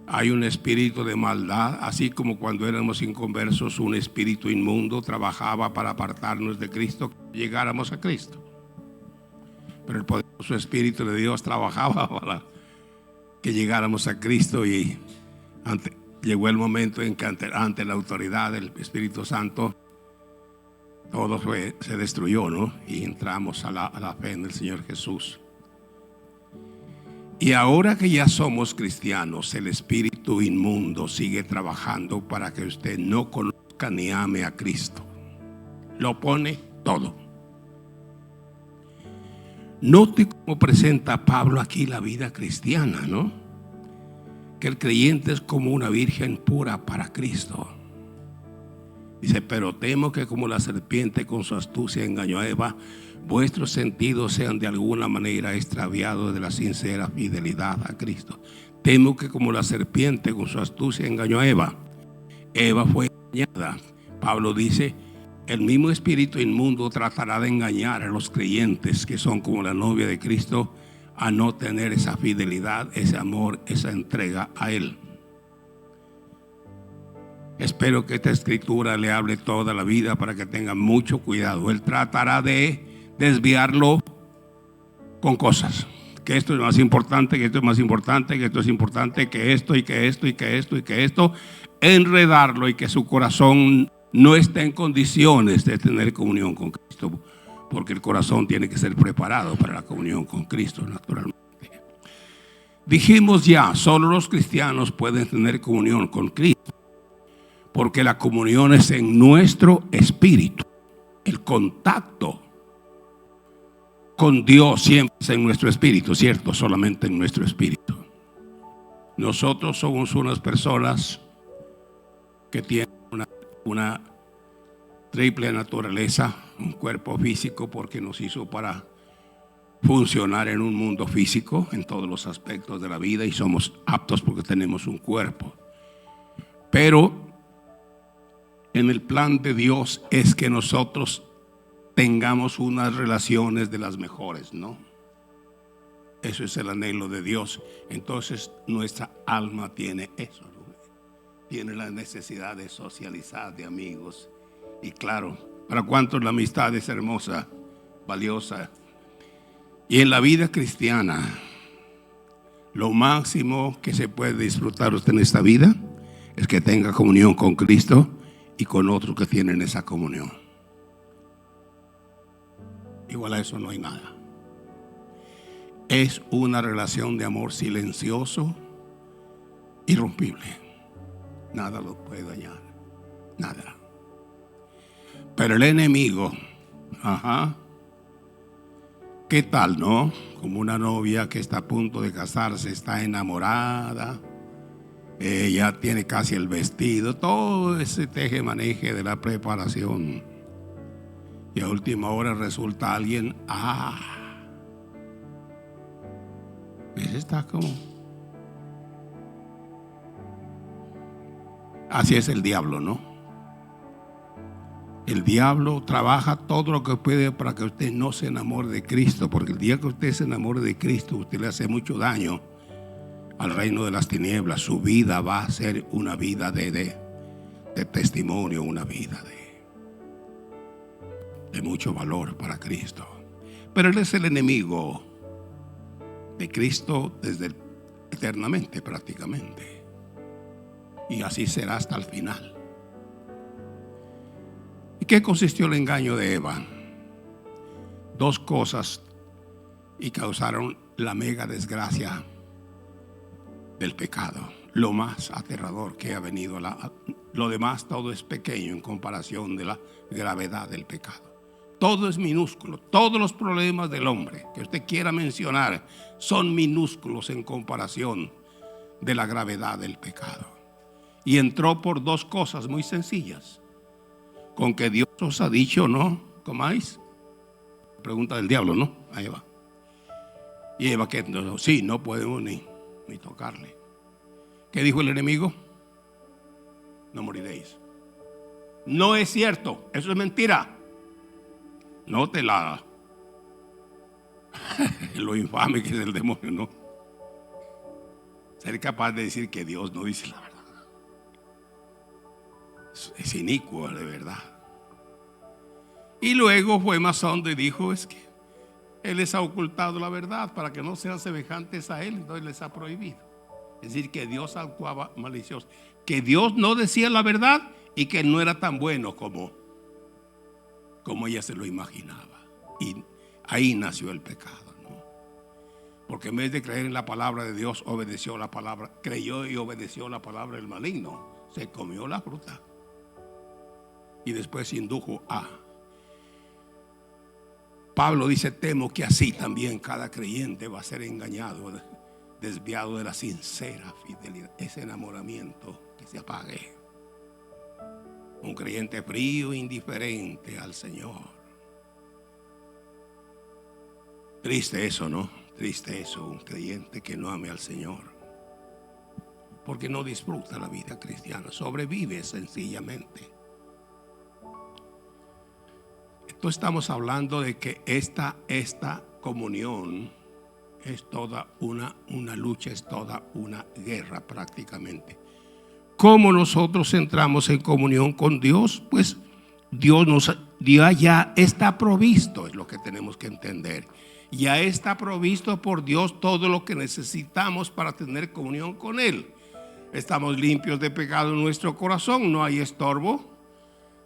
[SPEAKER 1] hay un espíritu de maldad, así como cuando éramos inconversos, un espíritu inmundo trabajaba para apartarnos de Cristo, que llegáramos a Cristo. Pero el poderoso Espíritu de Dios trabajaba para que llegáramos a Cristo, y llegó el momento en que ante la autoridad del Espíritu Santo todo se destruyó, ¿no? Y entramos a la fe en el Señor Jesús. Y ahora que ya somos cristianos, el espíritu inmundo sigue trabajando para que usted no conozca ni ame a Cristo. Lo pone todo. Note cómo presenta Pablo aquí la vida cristiana, ¿no? Que el creyente es como una virgen pura para Cristo. Dice, pero temo que como la serpiente con su astucia engañó a Eva, vuestros sentidos sean de alguna manera extraviados de la sincera fidelidad a Cristo. Temo que como la serpiente con su astucia engañó a Eva, Eva fue engañada. Pablo dice, el mismo espíritu inmundo tratará de engañar a los creyentes que son como la novia de Cristo a no tener esa fidelidad, ese amor, esa entrega a Él. Espero que esta escritura le hable toda la vida para que tenga mucho cuidado. Él tratará de desviarlo con cosas, que esto es más importante, que esto es más importante, que esto es importante, que esto y que esto y que esto y que esto, enredarlo y que su corazón no esté en condiciones de tener comunión con Cristo, porque el corazón tiene que ser preparado para la comunión con Cristo, naturalmente. Dijimos ya, solo los cristianos pueden tener comunión con Cristo, porque la comunión es en nuestro espíritu. El contacto con Dios siempre es en nuestro espíritu, ¿cierto? Solamente en nuestro espíritu. Nosotros somos unas personas que tienen una triple naturaleza, un cuerpo físico porque nos hizo para funcionar en un mundo físico en todos los aspectos de la vida, y somos aptos porque tenemos un cuerpo. Pero en el plan de Dios es que nosotros tengamos unas relaciones de las mejores, ¿no? Eso es el anhelo de Dios. Entonces nuestra alma tiene eso, ¿no? Tiene la necesidad de socializar, de amigos. Y claro, para cuántos la amistad es hermosa, valiosa. Y en la vida cristiana, lo máximo que se puede disfrutar usted en esta vida es que tenga comunión con Cristo y con otros que tienen esa comunión. Igual a eso no hay nada. Es una relación de amor silencioso, irrompible. Nada lo puede dañar, nada. Pero el enemigo, ¿qué tal, no? Como una novia que está a punto de casarse, está enamorada, ya tiene casi el vestido, todo ese teje-maneje de la preparación. Y a última hora resulta alguien, ese está como. Así es el diablo, ¿no? El diablo trabaja todo lo que puede para que usted no se enamore de Cristo, porque el día que usted se enamore de Cristo, usted le hace mucho daño al reino de las tinieblas. Su vida va a ser una vida de testimonio, una vida de mucho valor para Cristo. Pero Él es el enemigo de Cristo desde eternamente prácticamente, y así será hasta el final. ¿Y qué consistió el engaño de Eva? Dos cosas, y causaron la mega desgracia del pecado. lo más aterrador que ha venido. Lo demás todo es pequeño en comparación de la gravedad del pecado. Todo es minúsculo. Todos los problemas del hombre que usted quiera mencionar son minúsculos en comparación de la gravedad del pecado. Y entró por dos cosas muy sencillas: con que Dios os ha dicho no comáis. Pregunta del diablo, ¿no? Ahí va. Y Eva, que no, sí, no podemos ni tocarle. ¿Qué dijo el enemigo? No moriréis. No es cierto, eso es mentira. No te la lo infame que es el demonio, ¿no? Ser capaz de decir que Dios no dice la verdad es inicuo, de verdad. Y luego fue Masón y dijo: es que Él les ha ocultado la verdad para que no sean semejantes a Él, entonces les ha prohibido. Es decir, que Dios actuaba malicioso, que Dios no decía la verdad y que no era tan bueno como ella se lo imaginaba. Y ahí nació el pecado, ¿no? Porque en vez de creer en la palabra de Dios, obedeció la palabra, creyó y obedeció la palabra del maligno. Se comió la fruta y después se indujo a. Pablo dice: temo que así también cada creyente va a ser engañado, desviado de la sincera fidelidad, ese enamoramiento que se apague. Un creyente frío e indiferente al Señor. Triste eso, ¿no? Triste eso, un creyente que no ame al Señor, porque no disfruta la vida cristiana, sobrevive sencillamente. Entonces estamos hablando de que esta comunión es toda una lucha, es toda una guerra prácticamente. ¿Cómo nosotros entramos en comunión con Dios? Pues Dios ya está provisto, es lo que tenemos que entender. Ya está provisto por Dios todo lo que necesitamos para tener comunión con Él. Estamos limpios de pecado en nuestro corazón, no hay estorbo.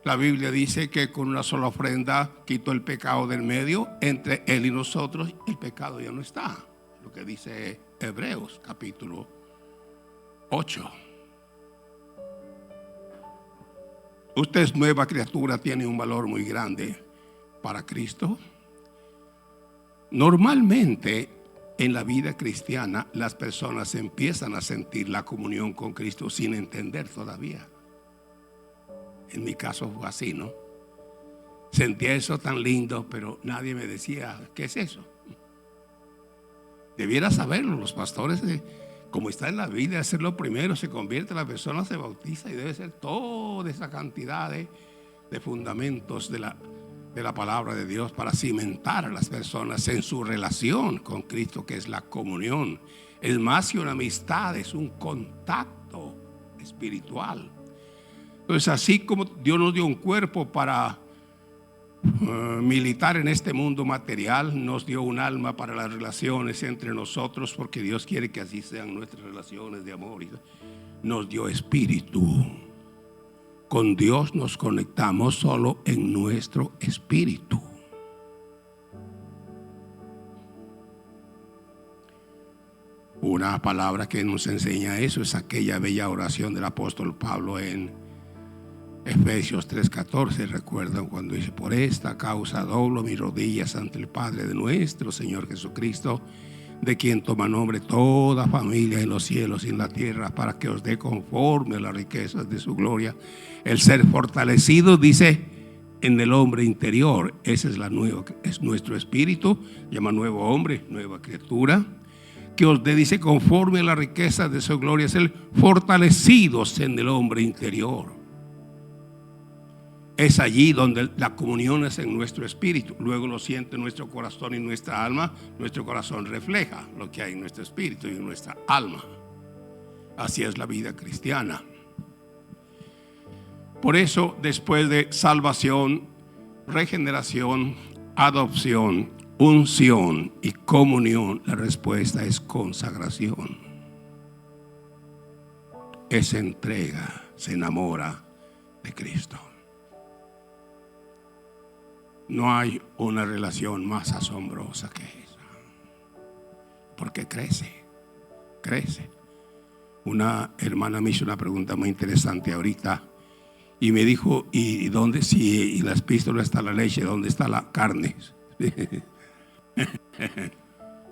[SPEAKER 1] La Biblia dice que con una sola ofrenda quitó el pecado del medio. Entre Él y nosotros el pecado ya no está. Lo que dice Hebreos capítulo 8. Usted es nueva criatura, tiene un valor muy grande para Cristo. Normalmente en la vida cristiana las personas empiezan a sentir la comunión con Cristo sin entender todavía. En mi caso fue así, ¿no? Sentía eso tan lindo, pero nadie me decía: ¿qué es eso? Debiera saberlo. Los pastores, como está en la Biblia, hacer lo primero, se convierte, la persona se bautiza, y debe ser toda esa cantidad de fundamentos de la palabra de Dios para cimentar a las personas en su relación con Cristo, que es la comunión. Es más que una amistad, es un contacto espiritual. Entonces, así como Dios nos dio un cuerpo para militar en este mundo material, nos dio un alma para las relaciones entre nosotros, porque Dios quiere que así sean nuestras relaciones de amor. Nos dio espíritu. Con Dios nos conectamos solo en nuestro espíritu. Una palabra que nos enseña eso es aquella bella oración del apóstol Pablo en Efesios 3:14. Recuerdan cuando dice: por esta causa doblo mis rodillas ante el Padre de nuestro Señor Jesucristo, de quien toma nombre toda familia en los cielos y en la tierra, para que os dé conforme a las riquezas de su gloria el ser fortalecido, dice, en el hombre interior. Ese es nuestro espíritu, llama nuevo hombre, nueva criatura. Que os dé, dice, conforme a las riquezas de su gloria, ser fortalecidos en el hombre interior. Es allí donde la comunión es en nuestro espíritu. Luego lo siente nuestro corazón y nuestra alma. Nuestro corazón refleja lo que hay en nuestro espíritu y en nuestra alma. Así es la vida cristiana. Por eso, después de salvación, regeneración, adopción, unción y comunión, la respuesta es consagración. Es entrega, se enamora de Cristo. No hay una relación más asombrosa que esa, porque crece. Una hermana me hizo una pregunta muy interesante ahorita y me dijo, ¿y dónde, si en las epístolas está la leche, dónde está la carne?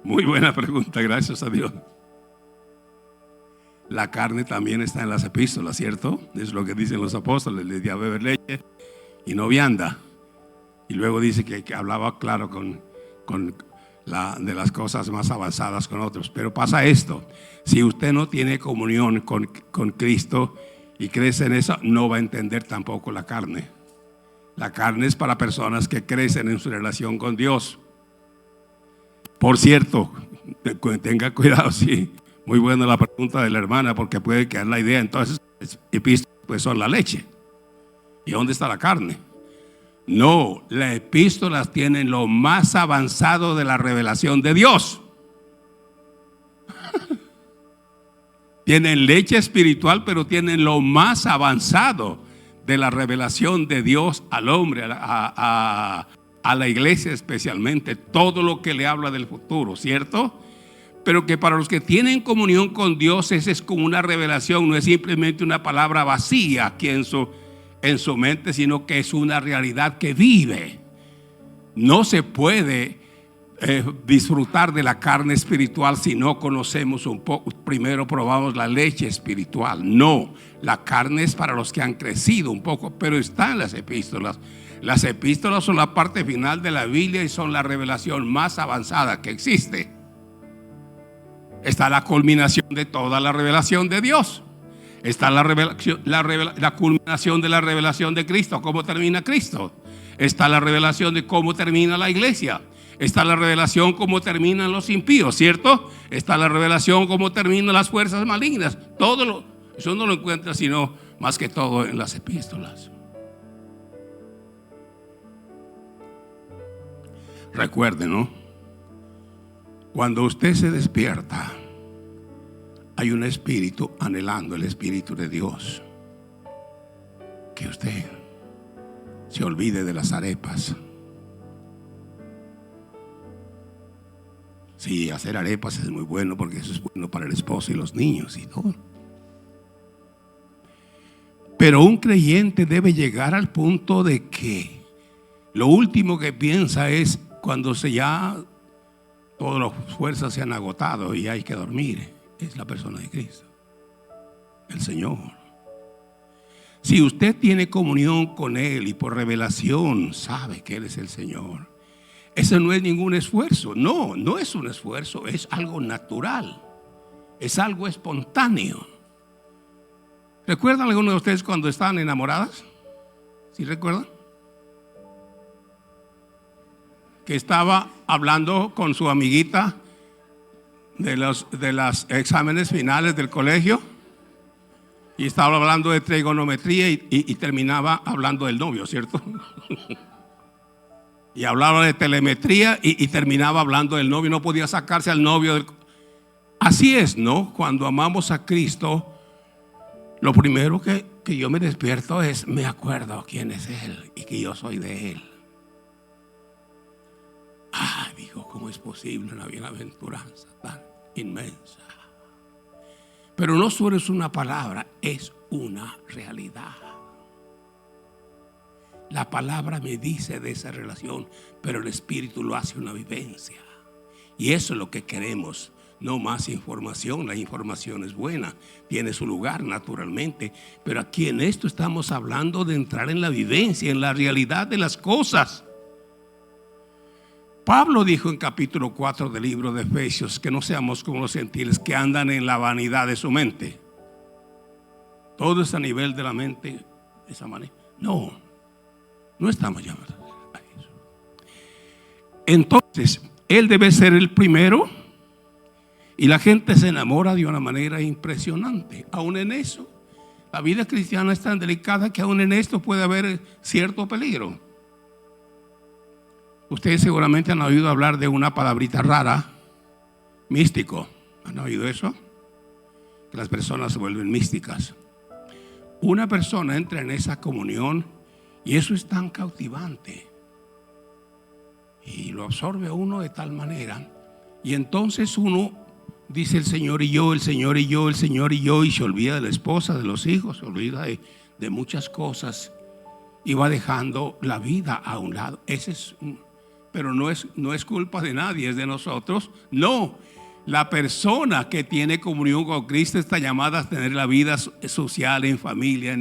[SPEAKER 1] Muy buena pregunta, gracias a Dios. La carne también está en las epístolas, ¿cierto? Es lo que dicen los apóstoles, les di a beber leche y no vianda. Y luego dice que hablaba claro con de las cosas más avanzadas con otros. Pero pasa esto: si usted no tiene comunión con Cristo y crece en eso, no va a entender tampoco la carne. La carne es para personas que crecen en su relación con Dios. Por cierto, tenga cuidado, sí. Muy buena la pregunta de la hermana, porque puede quedar la idea, entonces epístolas pues son la leche. ¿Y dónde está la carne? No, las epístolas tienen lo más avanzado de la revelación de Dios. Tienen leche espiritual, pero tienen lo más avanzado de la revelación de Dios al hombre, a la iglesia especialmente. Todo lo que le habla del futuro, ¿cierto? Pero que para los que tienen comunión con Dios, esa es como una revelación, no es simplemente una palabra vacía aquí en su mente, sino que es una realidad que vive. No se puede disfrutar de la carne espiritual si no conocemos un poco. Primero probamos la leche espiritual. No, la carne es para los que han crecido un poco, pero está en las epístolas. Las epístolas son la parte final de la Biblia y son la revelación más avanzada que existe. Está la culminación de toda la revelación de Dios. Está la culminación de la revelación de Cristo, cómo termina Cristo. Está la revelación de cómo termina la iglesia. Está la revelación cómo terminan los impíos, ¿cierto? Está la revelación cómo terminan las fuerzas malignas. Eso no lo encuentra sino más que todo en las epístolas. Recuerden, ¿no? Cuando usted se despierta, hay un espíritu anhelando, el espíritu de Dios, que usted se olvide de las arepas. Sí, hacer arepas es muy bueno, porque eso es bueno para el esposo y los niños y todo. Pero un creyente debe llegar al punto de que lo último que piensa es cuando todas las fuerzas se han agotado y hay que dormir, es la persona de Cristo, el Señor. Si usted tiene comunión con Él y por revelación sabe que Él es el Señor, eso no es ningún esfuerzo. No es un esfuerzo, es algo natural, es algo espontáneo. ¿Recuerdan algunos de ustedes cuando estaban enamoradas? ¿Sí recuerdan? Que estaba hablando con su amiguita de los exámenes finales del colegio, y estaba hablando de trigonometría y terminaba hablando del novio, ¿cierto? Y hablaba de telemetría y terminaba hablando del novio. No podía sacarse al novio Así es, ¿no? Cuando amamos a Cristo, lo primero que yo me despierto es, me acuerdo quién es Él y que yo soy de Él. Digo, ¿cómo es posible una bienaventuranza tan inmensa? Pero no solo es una palabra, es una realidad. La palabra me dice de esa relación, pero el Espíritu lo hace una vivencia. Y eso es lo que queremos. No más información. La información es buena, tiene su lugar naturalmente, pero aquí en esto estamos hablando de entrar en la vivencia, en la realidad de las cosas. Pablo dijo en capítulo 4 del libro de Efesios que no seamos como los gentiles que andan en la vanidad de su mente. Todo es a nivel de la mente de esa manera. No estamos llamados a eso. Entonces, él debe ser el primero, y la gente se enamora de una manera impresionante. Aún en eso, la vida cristiana es tan delicada que aún en esto puede haber cierto peligro. Ustedes seguramente han oído hablar de una palabrita rara, místico. ¿Han oído eso? Que las personas se vuelven místicas. Una persona entra en esa comunión y eso es tan cautivante y lo absorbe a uno de tal manera, y entonces uno dice el Señor y yo, el Señor y yo, el Señor y yo, y se olvida de la esposa, de los hijos, se olvida de muchas cosas y va dejando la vida a un lado. Pero no es culpa de nadie, es de nosotros. No, la persona que tiene comunión con Cristo está llamada a tener la vida social en familia,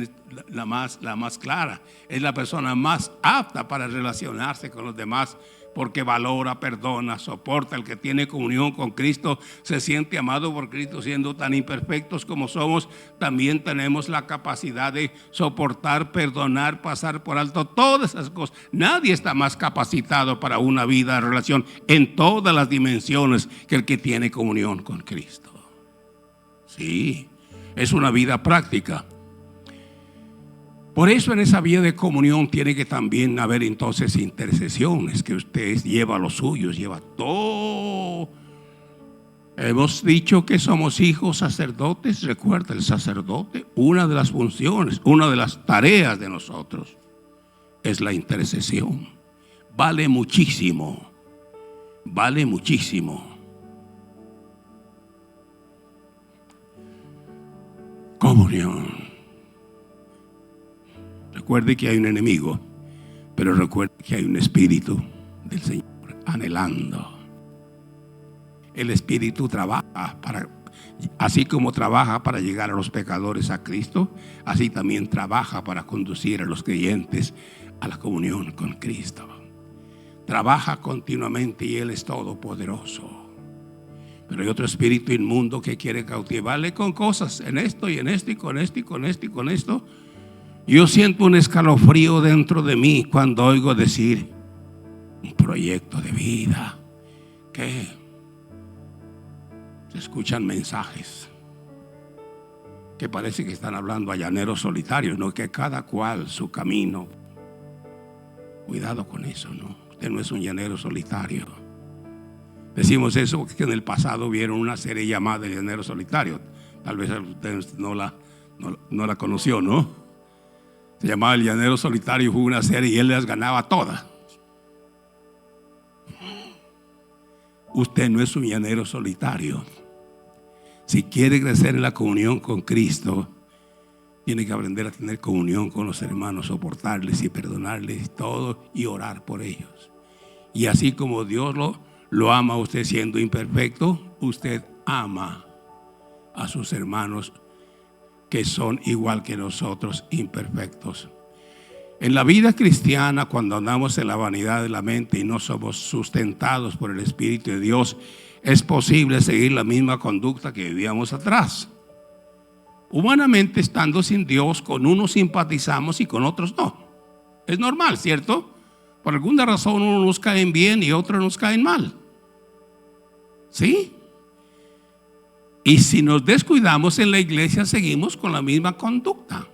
[SPEAKER 1] la más clara. Es la persona más apta para relacionarse con los demás, porque valora, perdona, soporta. El que tiene comunión con Cristo se siente amado por Cristo. Siendo tan imperfectos como somos, también tenemos la capacidad de soportar, perdonar, pasar por alto todas esas cosas. Nadie está más capacitado para una vida de relación en todas las dimensiones que el que tiene comunión con Cristo. Sí, es una vida práctica. Por eso en esa vida de comunión tiene que también haber entonces intercesiones, que usted lleva los suyos, lleva todo. Hemos dicho que somos hijos sacerdotes. Recuerda, el sacerdote, una de las funciones, una de las tareas de nosotros es la intercesión. Vale muchísimo, vale muchísimo. Comunión. Recuerde que hay un enemigo, pero recuerde que hay un espíritu del Señor anhelando. El espíritu trabaja así como trabaja para llegar a los pecadores a Cristo, así también trabaja para conducir a los creyentes a la comunión con Cristo. Trabaja continuamente y Él es todopoderoso. Pero hay otro espíritu inmundo que quiere cautivarle con cosas, en esto y en esto y con esto y con esto y con esto. Yo siento un escalofrío dentro de mí cuando oigo decir un proyecto de vida. Que se escuchan mensajes que parece que están hablando a llaneros solitarios, no, que cada cual su camino. Cuidado con eso, no. Usted no es un llanero solitario. Decimos eso porque en el pasado vieron una serie llamada El Llanero Solitario. Tal vez usted no la conoció, ¿no? Se llamaba El Llanero Solitario, fue una serie y él las ganaba todas. Usted no es un llanero solitario. Si quiere crecer en la comunión con Cristo, tiene que aprender a tener comunión con los hermanos, soportarles y perdonarles todo y orar por ellos. Y así como Dios lo ama a usted siendo imperfecto, usted ama a sus hermanos que son igual que nosotros, imperfectos. En la vida cristiana, cuando andamos en la vanidad de la mente y no somos sustentados por el Espíritu de Dios, es posible seguir la misma conducta que vivíamos atrás. Humanamente, estando sin Dios, con unos simpatizamos y con otros no. Es normal, ¿cierto? Por alguna razón unos nos caen bien y otros nos caen mal. ¿Sí? Y si nos descuidamos en la iglesia, seguimos con la misma conducta.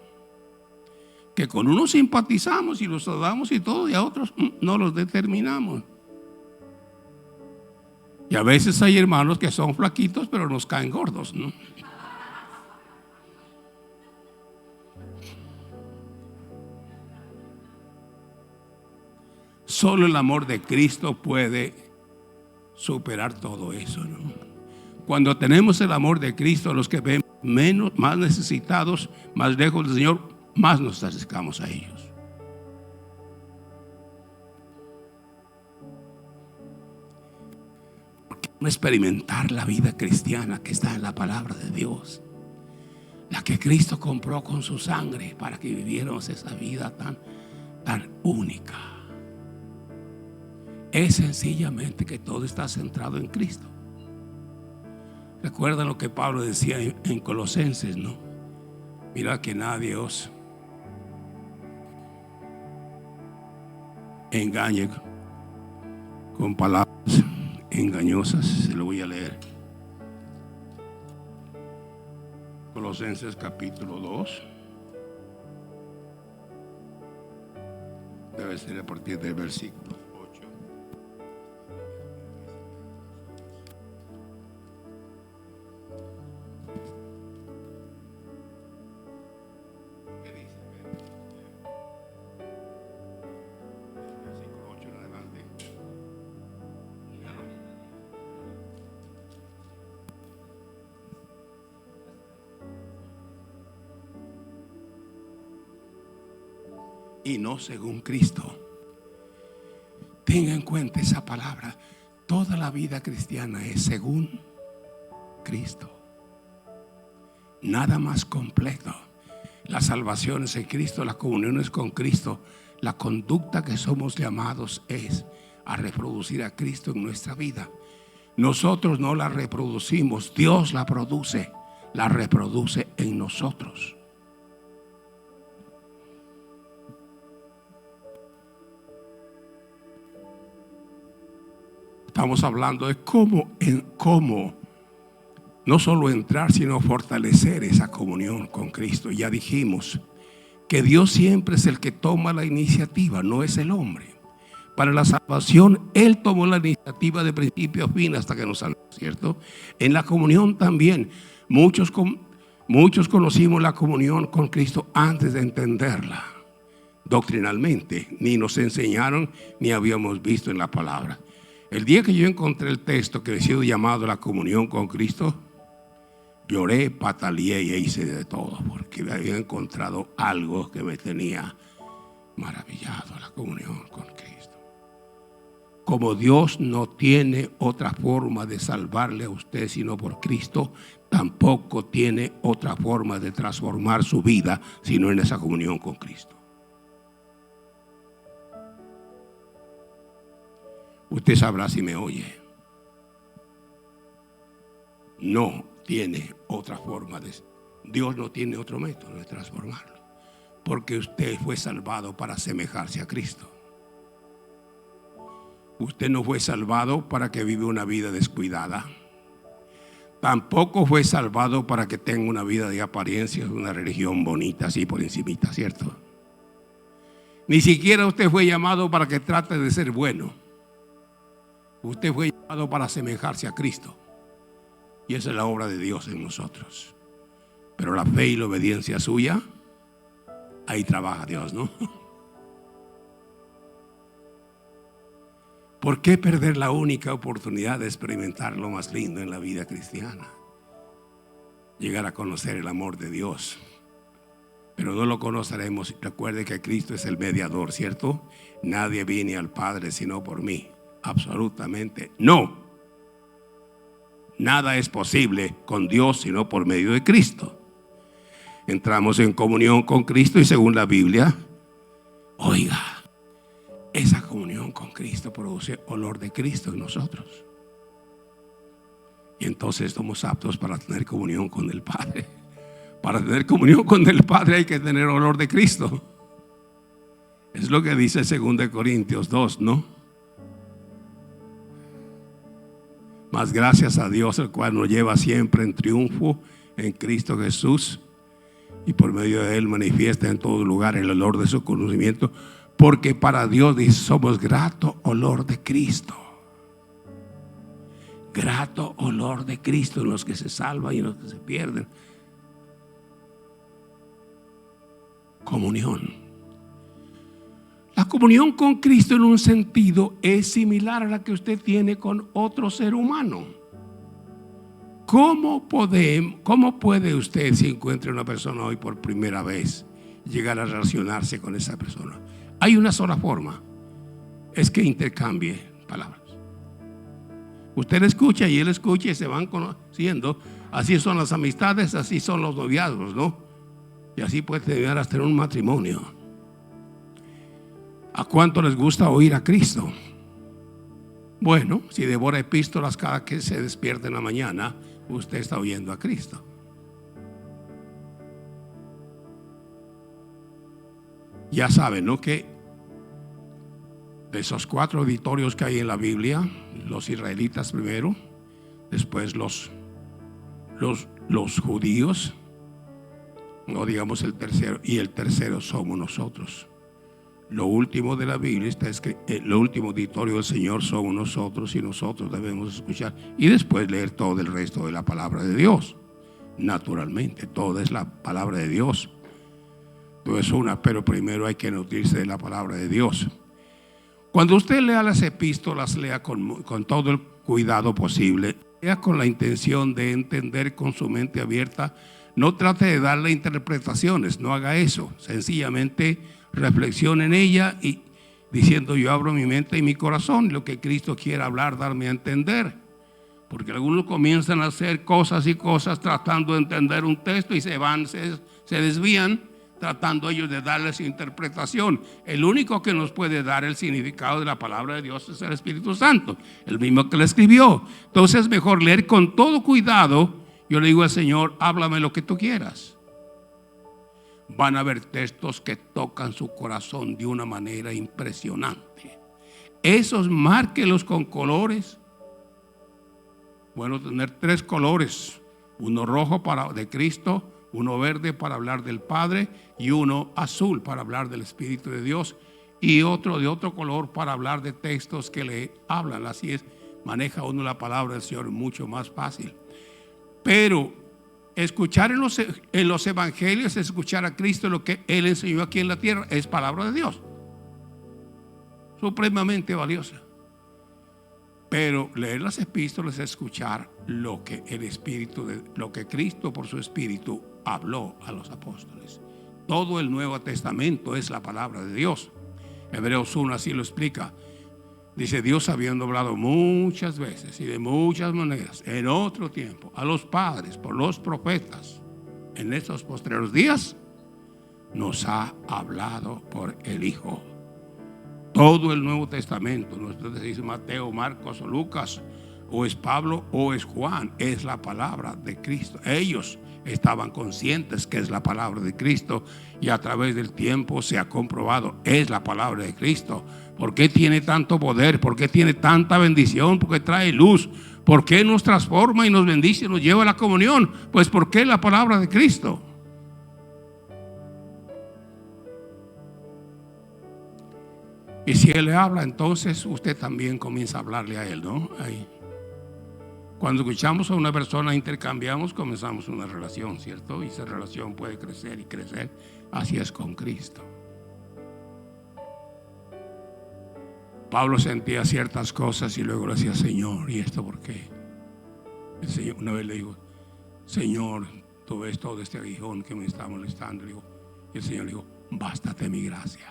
[SPEAKER 1] Que con unos simpatizamos y los saludamos y todo, y a otros no los determinamos. Y a veces hay hermanos que son flaquitos, pero nos caen gordos, ¿no? Solo el amor de Cristo puede superar todo eso, ¿no? Cuando tenemos el amor de Cristo, los que ven más necesitados, más lejos del Señor, más nos acercamos a ellos. Porque no experimentar la vida cristiana que está en la palabra de Dios, la que Cristo compró con su sangre para que viviéramos esa vida tan única. Es sencillamente que todo está centrado en Cristo. Recuerdan lo que Pablo decía en Colosenses, ¿no? Mira que nadie os engañe con palabras engañosas. Se lo voy a leer. Colosenses capítulo 2. Debe ser a partir del versículo 8. ¿Qué dice? Del versículo 8 en adelante. y no según Cristo. Tenga en cuenta esa palabra. Toda la vida cristiana es según Cristo. Nada más completo. La salvación es en Cristo, la comunión es con Cristo. La conducta que somos llamados es a reproducir a Cristo en nuestra vida. Nosotros no la reproducimos, Dios la produce, la reproduce en nosotros. Estamos hablando de cómo no solo entrar, sino fortalecer esa comunión con Cristo. Ya dijimos que Dios siempre es el que toma la iniciativa, no es el hombre. Para la salvación, Él tomó la iniciativa de principio a fin hasta que nos salvó, ¿cierto? En la comunión también, muchos conocimos la comunión con Cristo antes de entenderla doctrinalmente. Ni nos enseñaron, ni habíamos visto en la palabra. El día que yo encontré el texto que he sido llamado la comunión con Cristo, lloré, pataleé y hice de todo, porque había encontrado algo que me tenía maravillado, la comunión con Cristo. Como Dios no tiene otra forma de salvarle a usted sino por Cristo, tampoco tiene otra forma de transformar su vida sino en esa comunión con Cristo. Usted sabrá si me oye. No tiene otra forma Dios no tiene otro método de transformarlo, porque usted fue salvado para asemejarse a Cristo. Usted no fue salvado para que viva una vida descuidada. Tampoco fue salvado para que tenga una vida de apariencias, una religión bonita así por encimita, ¿cierto? Ni siquiera usted fue llamado para que trate de ser bueno. Usted fue llamado para asemejarse a Cristo. Y esa es la obra de Dios en nosotros. Pero la fe y la obediencia suya, ahí trabaja Dios, ¿no? ¿Por qué perder la única oportunidad de experimentar lo más lindo en la vida cristiana? Llegar a conocer el amor de Dios. Pero no lo conoceremos. Recuerde que Cristo es el mediador, ¿cierto? Nadie viene al Padre sino por mí. Absolutamente no. Nada es posible con Dios sino por medio de Cristo. Entramos en comunión con Cristo y según la Biblia, oiga, esa comunión con Cristo produce olor de Cristo en nosotros. Y entonces somos aptos para tener comunión con el Padre. Para tener comunión con el Padre hay que tener olor de Cristo. Es lo que dice 2 Corintios 2, ¿no? Mas gracias a Dios, el cual nos lleva siempre en triunfo en Cristo Jesús, y por medio de Él manifiesta en todo lugar el olor de su conocimiento, porque para Dios dice, somos grato olor de Cristo. Grato olor de Cristo en los que se salvan y en los que se pierden. Comunión. La comunión con Cristo en un sentido es similar a la que usted tiene con otro ser humano. ¿Cómo puede usted, si encuentra una persona hoy por primera vez, llegar a relacionarse con esa persona? Hay una sola forma, es que intercambie palabras. Usted escucha y él escucha y se van conociendo. Así son las amistades, así son los noviazgos, ¿no? Y así puede terminar hasta en un matrimonio. ¿A cuánto les gusta oír a Cristo? Bueno, si devora epístolas cada que se despierta en la mañana, usted está oyendo a Cristo. Ya saben, ¿no? Que de esos 4 auditorios que hay en la Biblia, los israelitas primero, después los judíos, no digamos el tercero, y el tercero somos nosotros. Lo último de la Biblia está escrito, lo último auditorio del Señor somos nosotros, y nosotros debemos escuchar y después leer todo el resto de la palabra de Dios. Naturalmente, toda es la palabra de Dios. Todo es una, pero primero hay que nutrirse de la palabra de Dios. Cuando usted lea las epístolas, lea con todo el cuidado posible, lea con la intención de entender con su mente abierta. No trate de darle interpretaciones, no haga eso. Sencillamente reflexione en ella y diciendo: yo abro mi mente y mi corazón, lo que Cristo quiere hablar, darme a entender. Porque algunos comienzan a hacer cosas y cosas tratando de entender un texto y se desvían tratando ellos de darle su interpretación. El único que nos puede dar el significado de la palabra de Dios es el Espíritu Santo, el mismo que la escribió. Entonces es mejor leer con todo cuidado. Yo le digo al Señor: háblame lo que tú quieras. Van a haber textos que tocan su corazón de una manera impresionante. Esos márquelos con colores. Bueno, tener 3 colores: uno rojo de Cristo, uno verde para hablar del Padre, y uno azul para hablar del Espíritu de Dios, y otro de otro color para hablar de textos que le hablan. Así es, maneja uno la palabra del Señor mucho más fácil. Pero escuchar en los evangelios, escuchar a Cristo, lo que Él enseñó aquí en la tierra, es palabra de Dios, supremamente valiosa. Pero leer las epístolas es escuchar lo que lo que Cristo por su Espíritu habló a los apóstoles. Todo el Nuevo Testamento es la palabra de Dios. Hebreos 1 así lo explica. Dice: Dios, habiendo hablado muchas veces y de muchas maneras en otro tiempo a los padres por los profetas, en estos postreros días nos ha hablado por el Hijo. Todo el Nuevo Testamento, no es Mateo, Marcos o Lucas, o es Pablo o es Juan, es la palabra de Cristo. Ellos estaban conscientes que es la palabra de Cristo, y a través del tiempo se ha comprobado, es la palabra de Cristo. ¿Por qué tiene tanto poder? ¿Por qué tiene tanta bendición? ¿Por qué trae luz? ¿Por qué nos transforma y nos bendice y nos lleva a la comunión? Pues porque es la palabra de Cristo. Y si Él le habla, entonces usted también comienza a hablarle a Él, ¿no? Ahí. Cuando escuchamos a una persona, intercambiamos, comenzamos una relación, ¿cierto? Y esa relación puede crecer y crecer. Así es con Cristo. Pablo sentía ciertas cosas y luego le decía: Señor, ¿y esto por qué? El Señor una vez le dijo: Señor, tú ves todo este aguijón que me está molestando. Y el Señor le dijo: bástate mi gracia,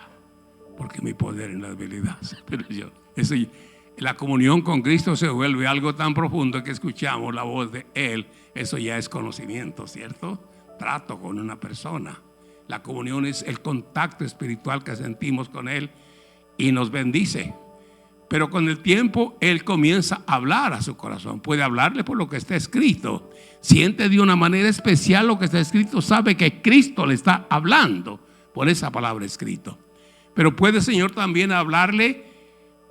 [SPEAKER 1] porque mi poder en la debilidad. Pero la comunión con Cristo se vuelve algo tan profundo que escuchamos la voz de Él. Eso ya es conocimiento, ¿cierto? Trato con una persona. La comunión es el contacto espiritual que sentimos con Él y nos bendice. Pero con el tiempo Él comienza a hablar a su corazón. Puede hablarle por lo que está escrito. Siente de una manera especial lo que está escrito. Sabe que Cristo le está hablando por esa palabra escrita. Pero puede el Señor también hablarle,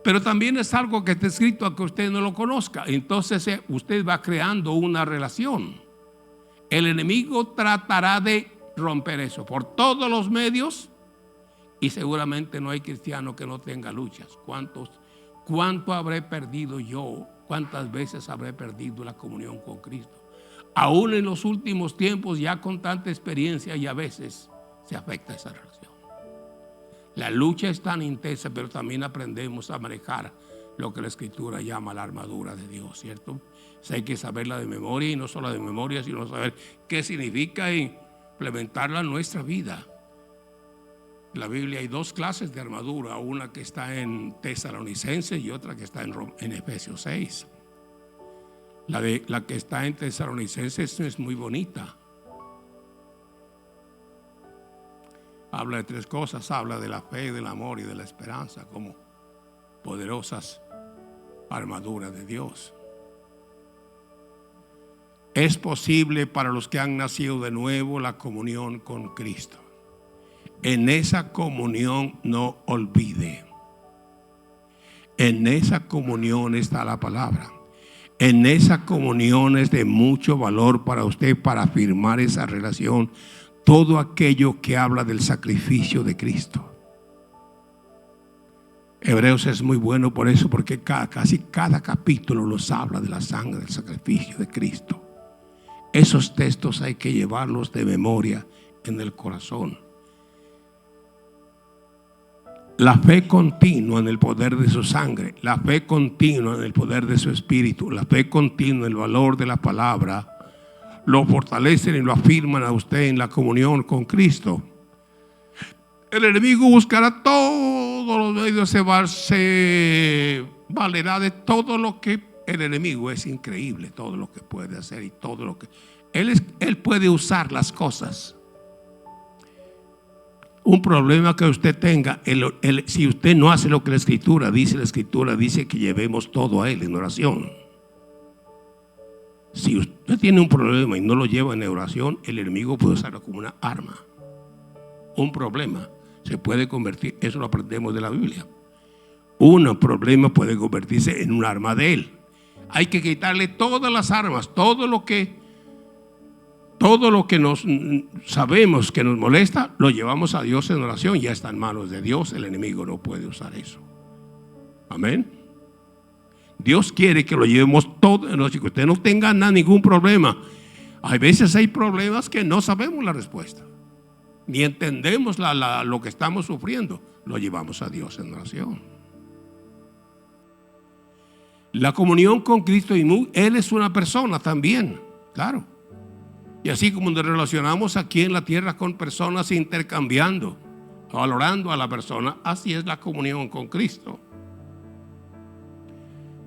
[SPEAKER 1] pero también es algo que está escrito aunque usted no lo conozca. Entonces usted va creando una relación. El enemigo tratará de romper eso por todos los medios, y seguramente no hay cristiano que no tenga luchas. ¿Cuánto habré perdido yo? ¿Cuántas veces habré perdido la comunión con Cristo? Aún en los últimos tiempos, ya con tanta experiencia, y a veces se afecta esa relación. La lucha es tan intensa, pero también aprendemos a manejar lo que la Escritura llama la armadura de Dios, ¿cierto? O sea, hay que saberla de memoria, y no solo de memoria, sino saber qué significa e implementarla en nuestra vida. En la Biblia hay 2 clases de armadura, una que está en Tesalonicenses y otra que está en Efesios 6. La que está en Tesalonicenses es muy bonita. Habla de 3 cosas: habla de la fe, del amor y de la esperanza como poderosas armaduras de Dios. Es posible para los que han nacido de nuevo la comunión con Cristo. En esa comunión no olvide. En esa comunión está la palabra. En esa comunión es de mucho valor para usted, para afirmar esa relación. Todo aquello que habla del sacrificio de Cristo. Hebreos es muy bueno por eso, porque casi cada capítulo nos habla de la sangre, del sacrificio de Cristo. Esos textos hay que llevarlos de memoria en el corazón. La fe continua en el poder de su sangre, la fe continua en el poder de su espíritu, la fe continua en el valor de la palabra, lo fortalecen y lo afirman a usted en la comunión con Cristo. El enemigo buscará todos los medios, se valerá de todo lo que el enemigo es increíble, todo lo que puede hacer y todo lo que él puede usar las cosas. Un problema que usted tenga, si usted no hace lo que la Escritura dice que llevemos todo a Él en oración. Si usted tiene un problema y no lo lleva en oración, el enemigo puede usarlo como una arma. Un problema se puede convertir, eso lo aprendemos de la Biblia. Un problema puede convertirse en un arma de él. Hay que quitarle todas las armas, todo lo que nos sabemos que nos molesta, lo llevamos a Dios en oración. Ya está en manos de Dios, el enemigo no puede usar eso. Amén. Dios quiere que lo llevemos todo, que usted no tenga ningún problema. Hay veces hay problemas que no sabemos la respuesta, ni entendemos lo que estamos sufriendo. Lo llevamos a Dios en oración. La comunión con Cristo, Él es una persona también, claro. Y así como nos relacionamos aquí en la tierra con personas, intercambiando, valorando a la persona, así es la comunión con Cristo.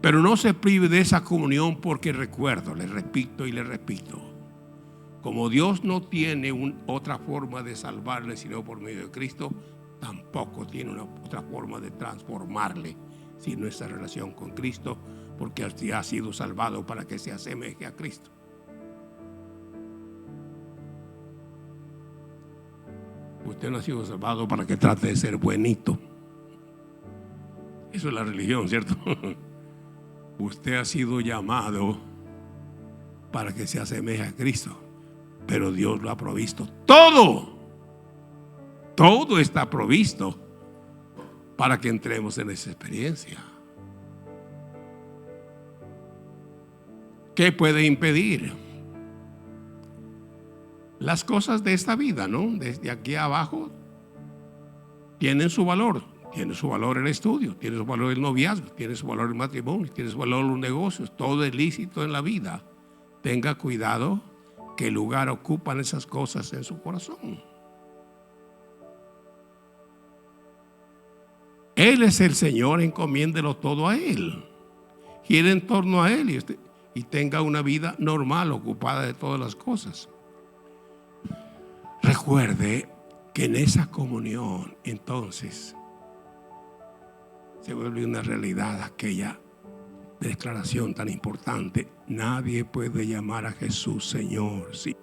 [SPEAKER 1] Pero no se prive de esa comunión, porque recuerdo, le repito y le repito, como Dios no tiene otra forma de salvarle sino por medio de Cristo, tampoco tiene otra forma de transformarle sino esa relación con Cristo, porque así ha sido salvado para que se asemeje a Cristo. Usted no ha sido salvado para que trate de ser buenito. Eso es la religión, ¿cierto? Usted ha sido llamado para que se asemeje a Cristo, pero Dios lo ha provisto todo. Todo está provisto para que entremos en esa experiencia. ¿Qué puede impedir? Las cosas de esta vida, ¿no? Desde aquí abajo tienen su valor. Tiene su valor el estudio, tiene su valor el noviazgo, tiene su valor el matrimonio, tiene su valor los negocios. Todo es lícito en la vida. Tenga cuidado qué lugar ocupan esas cosas en su corazón. Él es el Señor, encomiéndelo todo a Él. Gire en torno a Él y tenga una vida normal, ocupada de todas las cosas. Recuerde que en esa comunión, entonces, se vuelve una realidad aquella declaración tan importante: nadie puede llamar a Jesús Señor. Sí.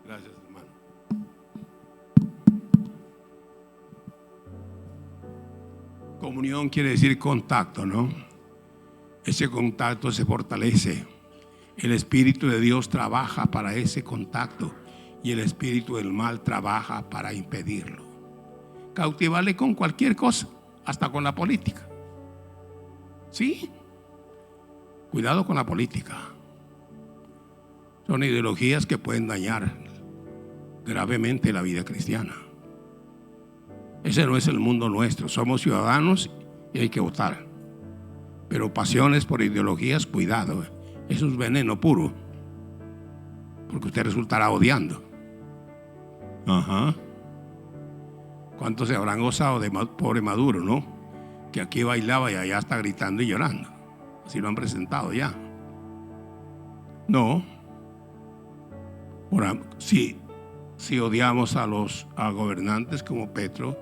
[SPEAKER 1] Gracias, hermano. Comunión quiere decir contacto, ¿no? Ese contacto se fortalece. El Espíritu de Dios trabaja para ese contacto y el espíritu del mal trabaja para impedirlo. Cautivarle con cualquier cosa, hasta con la política. ¿Sí? Cuidado con la política. Son ideologías que pueden dañar gravemente la vida cristiana. Ese no es el mundo nuestro. Somos ciudadanos y hay que votar. Pero pasiones por ideologías, cuidado. Eso es veneno puro, porque usted resultará odiando. Ajá. ¿Cuántos se habrán gozado de pobre Maduro, no? Que aquí bailaba y allá está gritando y llorando. Así lo han presentado ya. No. Ahora, si odiamos a gobernantes como Petro,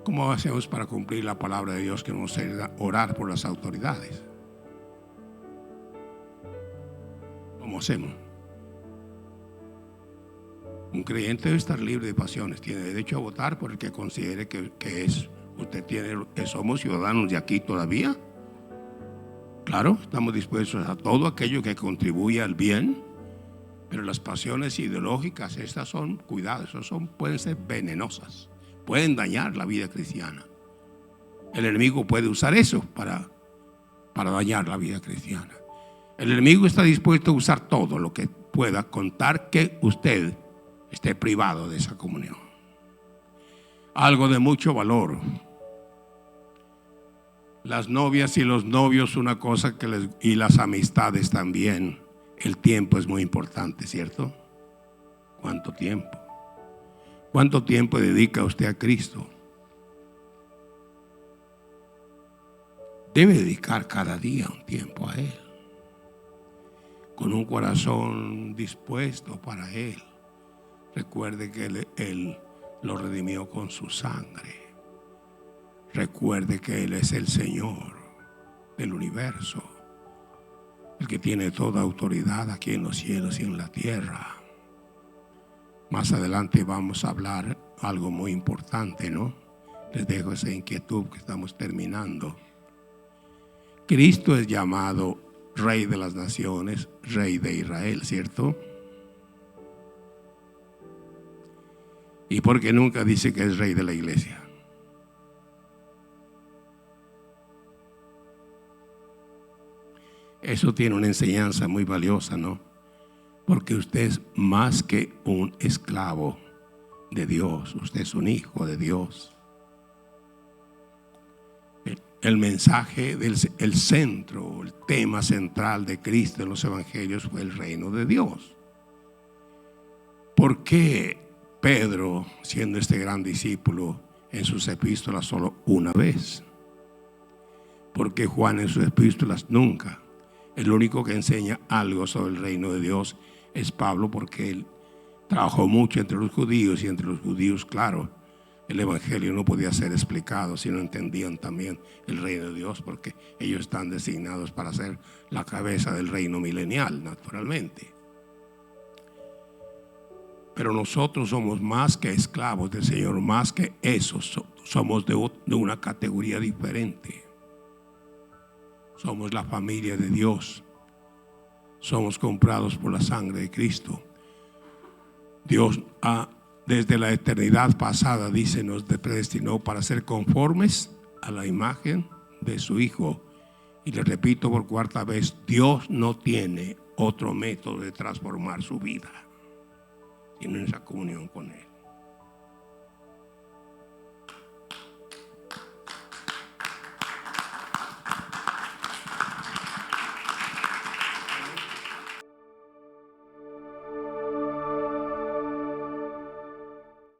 [SPEAKER 1] ¿cómo hacemos para cumplir la palabra de Dios que nos ayuda a orar por las autoridades? ¿Cómo hacemos? Un creyente debe estar libre de pasiones, tiene derecho a votar por el que considere que es. Usted tiene, somos ciudadanos de aquí todavía. Claro, estamos dispuestos a todo aquello que contribuya al bien, Pero las pasiones ideológicas, estas son, cuidado, pueden ser venenosas, pueden dañar la vida cristiana. El enemigo puede usar eso para dañar la vida cristiana. El enemigo está dispuesto a usar todo lo que pueda contar que usted esté privado de esa comunión. Algo de mucho valor. Las novias y los novios, una cosa y las amistades también. El tiempo es muy importante, ¿cierto? ¿Cuánto tiempo? ¿Cuánto tiempo dedica usted a Cristo? Debe dedicar cada día un tiempo a Él, con un corazón dispuesto para Él. Recuerde que Él lo redimió con su sangre. Recuerde que Él es el Señor del universo, el que tiene toda autoridad aquí en los cielos y en la tierra. Más adelante vamos a hablar algo muy importante, ¿no? Les dejo esa inquietud que estamos terminando. Cristo es llamado Rey de las Naciones, Rey de Israel, ¿cierto? ¿Y por qué nunca dice que es Rey de la iglesia? Eso tiene una enseñanza muy valiosa, ¿no? Porque usted es más que un esclavo de Dios, usted es un hijo de Dios. El mensaje el centro, el tema central de Cristo en los evangelios fue el reino de Dios. ¿Por qué Pedro, siendo este gran discípulo, en sus epístolas solo una vez? ¿Por qué Juan en sus epístolas nunca? El único que enseña algo sobre el reino de Dios es Pablo, porque él trabajó mucho entre los judíos, y entre los judíos, claro, el evangelio no podía ser explicado si no entendían también el reino de Dios, porque ellos están designados para ser la cabeza del reino milenial, naturalmente. Pero nosotros somos más que esclavos del Señor, más que eso, somos de una categoría diferente. Somos la familia de Dios. Somos comprados por la sangre de Cristo. Dios desde la eternidad pasada, dice, nos predestinó para ser conformes a la imagen de su Hijo. Y le repito por cuarta vez, Dios no tiene otro método de transformar su vida, sino en esa comunión con Él.